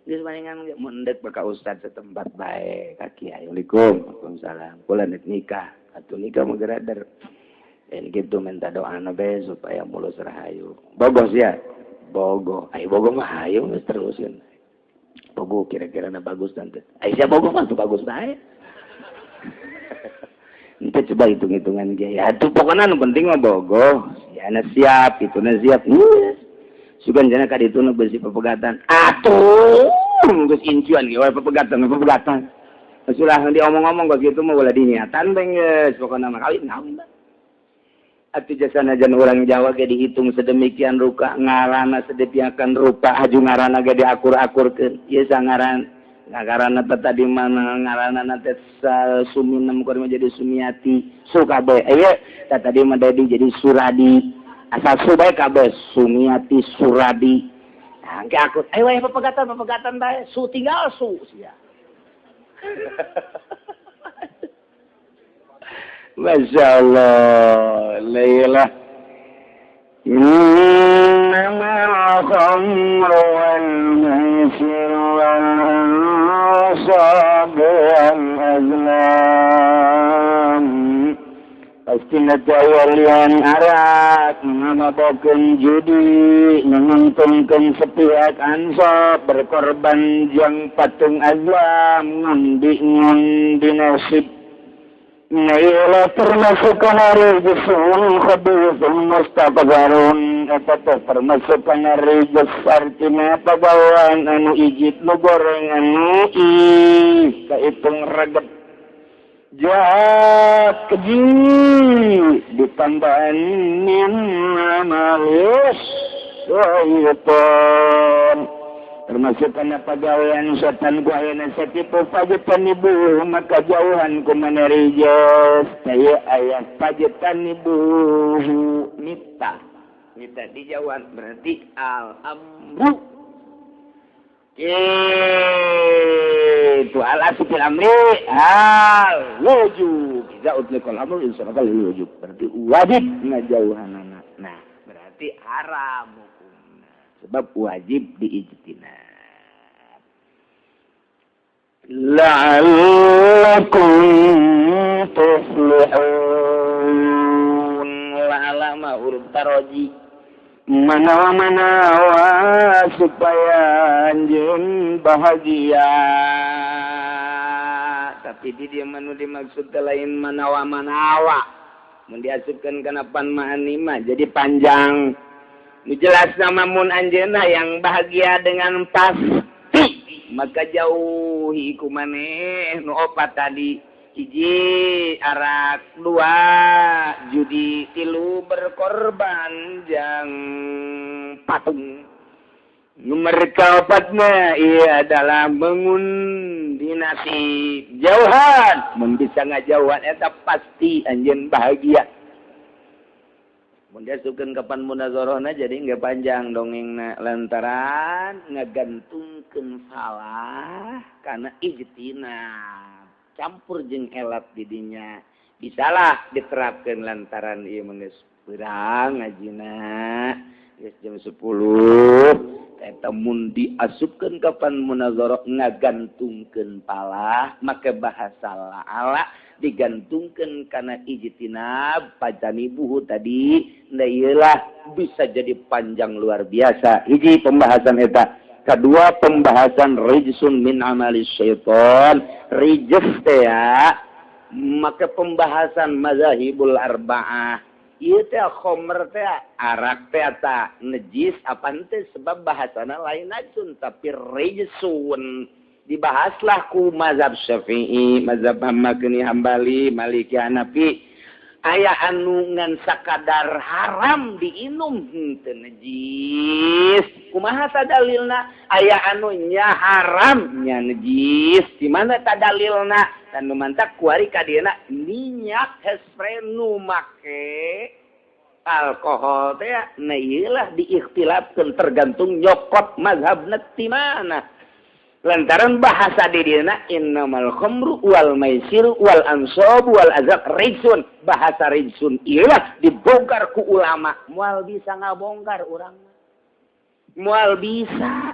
geus palingan mendek ka ustad setempat bae ka kiai. Waalaikumsalam kula nek nikah atuh nikah mah gerader en kitu minta doana bae supaya mulus rahayu bogoh ya bogoh mah hayu geus teruskeun bogoh kira-kira na bagus tante sia bogoh mah tuh bagus bae. Kita coba hitung-hitungan gaya. Itu pokoknya yang penting mah bogoh. Ya na siap, itu na siap. Sugan jana ka ditu na bersih pepegatan. Atuh, geus incuan ge we pepegatan. Sulah diomong-omong kok kitu mah ulah diniatan teh geus pokona mah kawin naon. Atuh jasana jan urang Jawa ge dihitung sedemikian rupa, ngaranna sedemikian rupa, aju ngaranna ge diakur-akurkeun. Ieu sangaran ngaranna tadi mana ngaranna teh Suminem keur jadi Sumiati Sukabe tadi mah jadi Suradi asal Subai kabeh Sumiati Suradi nah ge aku we pepegatan bae su tinggal su sia masyaallah lailah innamal khamru wal maisir wal sabian azlam pastina tawalian arak ngamabokeun judi nguntungkeun sepihak ansab berkorban jang patung azlam ngundi nasib Naila termasuk kanari jisun khabithun mustaqbarun eta termasuk kanari besar tina pagawan anu ijit nu goreng anu kaitung regep jahat keji ditambahin malis syaitan termasuk karena pegawaian setan ku ayana setipu pajetan ibu maka jauhan ku manerijes saya ayat pajetan ibu nita dijauhan berarti al-amru itu al-asifil amri al-wujub iza utlikul amru insyarakal wujub berarti wajib ngajauhan anak nah berarti haram sebab wajib diijtinab. La'allakum tuflihun la'alama huruf taroji manawa-manawa supaya anjeun bahagia tapi di dia manu dimaksud lain manawa mun diasupkeun kana pan ma'anima jadi panjang nu jelas nama mun anjeunna yang bahagia dengan pasti maka jauhi ku maneh nu opat tadi hiji arak, dua judi, tilu berkorban jang patung. Nomor keempatnya ia adalah mengundi nasib jauhan. Mun bisa ngajauhan eta pasti anjeun bahagia. Mun diasukeun kapan munazarahna jadi nggak panjang dongengna lantaran ngagantungkeun salah kana ijtinab. Campur jeung elat didinya bisalah diterapkeun lantaran ieu geus beurang ngajina geus jam 10 eta mun diasupkeun kapan munazarah ngagantungkeun palah make bahasa ala digantungkeun kana ijtinab pajanibuhu tadi da ieulah bisa jadi panjang luar biasa hiji pembahasan eta. Kedua pembahasan rijsun min amali syaitan. Rijs teh ya. Maka pembahasan mazahibul arba'ah. Ieu teh khamr teh arak teh ta najis apa teh sebab bahasana lain najsun tapi rijsun. Dibahaslah ku mazhab Syafi'i, mazhab Hambali, Hambali, Maliki, Hanafi. Aya anu ngan sakadar haram diinum teu najis kumaha tadalilna aya anu nya haram nya najis di mana tadalilna dan numantak kuari ka dieu minyak hespre nu make alkohol teh na ieu lah diikhtilafkeun tergantung nyokot mazhabna ti mana lantaran bahasa di dina innamal khamru wal maisir wal ansab wal azab rijsun bahasa rijsun ialah dibongkar ku ulama moal bisa ngabongkar urang moal bisa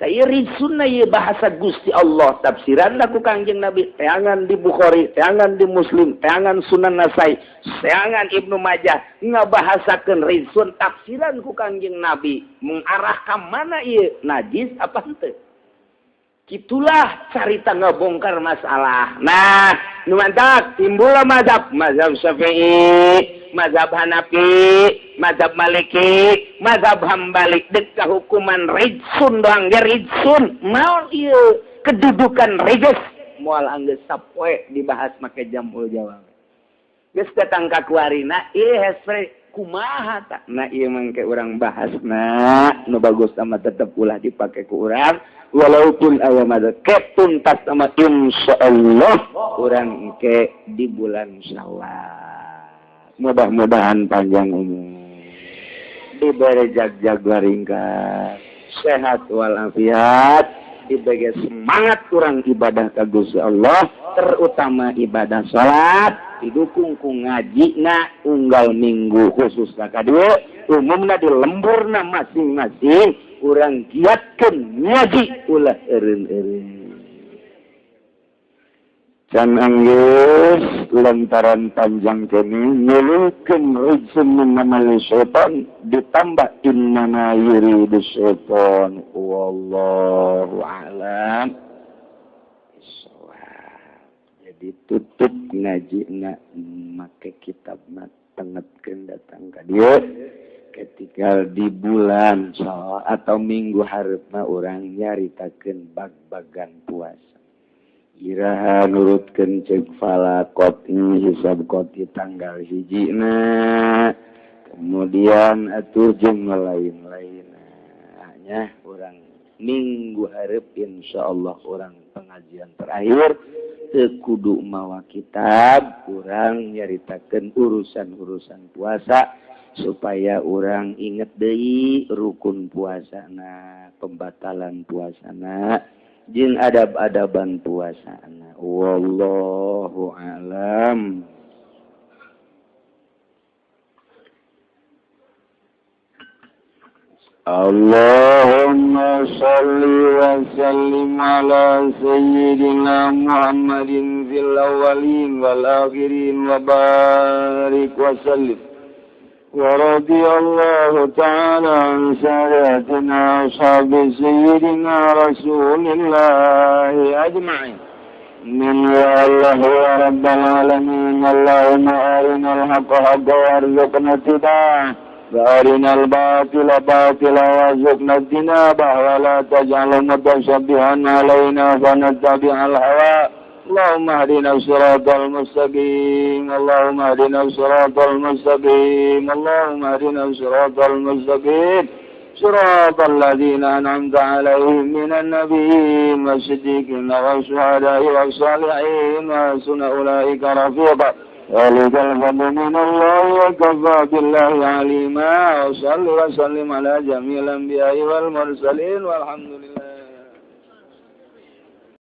kaya rijsun na ieu bahasa Gusti Allah tafsiranna ku Kangjeng Nabi teangan di Bukhari teangan di Muslim teangan Sunan Nasai teangan Ibnu Majah ngabahasakeun rijsun tafsiran ku Kangjeng Nabi mengarah ka mana ieu najis apa henteu. Itulah carita ngabongkar masalah. Nah, nu mantak timbullah mazhab Syafi'i, mazhab Hanafi, mazhab Maliki, mazhab Hambali dek ka hukuman rijsun doang ge rijsun. Naon ieu kedudukan rijs moal anggeus sapoe dibahas make jamul jawab. Geus datang ka kuarina ieu hesre kumaha ta? Nah ieu mangke urang bahasna nu bagus sama tetep ulah dipake ku urang. Walaupun ayam ada ketuntas sama insyaallah orang ke di bulan Syawal. Mudah-mudahan panjang umur, diberi jag-jag ringkas, sehat walafiat, diberi semangat kurang ibadah ka Gusti Allah, terutama ibadah salat, didukung ku ngajina unggal minggu khusus ka dieu, umumna di lemburna masing-masing. Urang giatkeun ngaji ulah eureun-eureun. Can anggeus lantaran panjang kene nyeleukeun rijsun min amali syaitan ditambah innama yuridu syaitan wallahu a'lam. Jadi tutup ngajina make kitab mah tengetkeun datang ka dieu. Ketika di bulan atau minggu hareupeuna urang nyaritakeun bag-bagan puasa. Iraha nurutkeun ceuk falakot hisab koti tanggal hijina. Kemudian atur jeung lain-lainna. Nya urang minggu hareup insyaallah urang pengajian terakhir teu kudu mawa kitab, urang nyaritakeun urusan-urusan puasa. Supaya orang inget deui rukun puasana, pembatalan puasana, jeung adab-adaban puasana. Wallahu a'lam. Allahumma shalli wa sallim ala sayyidina Muhammadin fil awwalin wal akhirin wa barik wa sallim. ورضي الله تعالى عن ساداتنا أصحاب سيدنا رسول الله أجمعين من يا الله يا رب العالمين اللهم أرنا الحق حقا وارزقنا اتباعه وأرنا الباطل باطلا وارزقنا اجتنابه ولا تجعله متشبها علينا فنتبع الهوى اللهم اهدنا الصراط المستقيم اللهم اهدنا الصراط المستقيم اللهم اهدنا الصراط المستقيم صراط الذين أنعمت عليهم من النبيين والصديقين والشهداء والصالحين وحسن أولئك رفيقا ذلك الفضل من الله وكفى بالله عليما وصل وسلم على جميع الأنبياء والمرسلين والحمد لله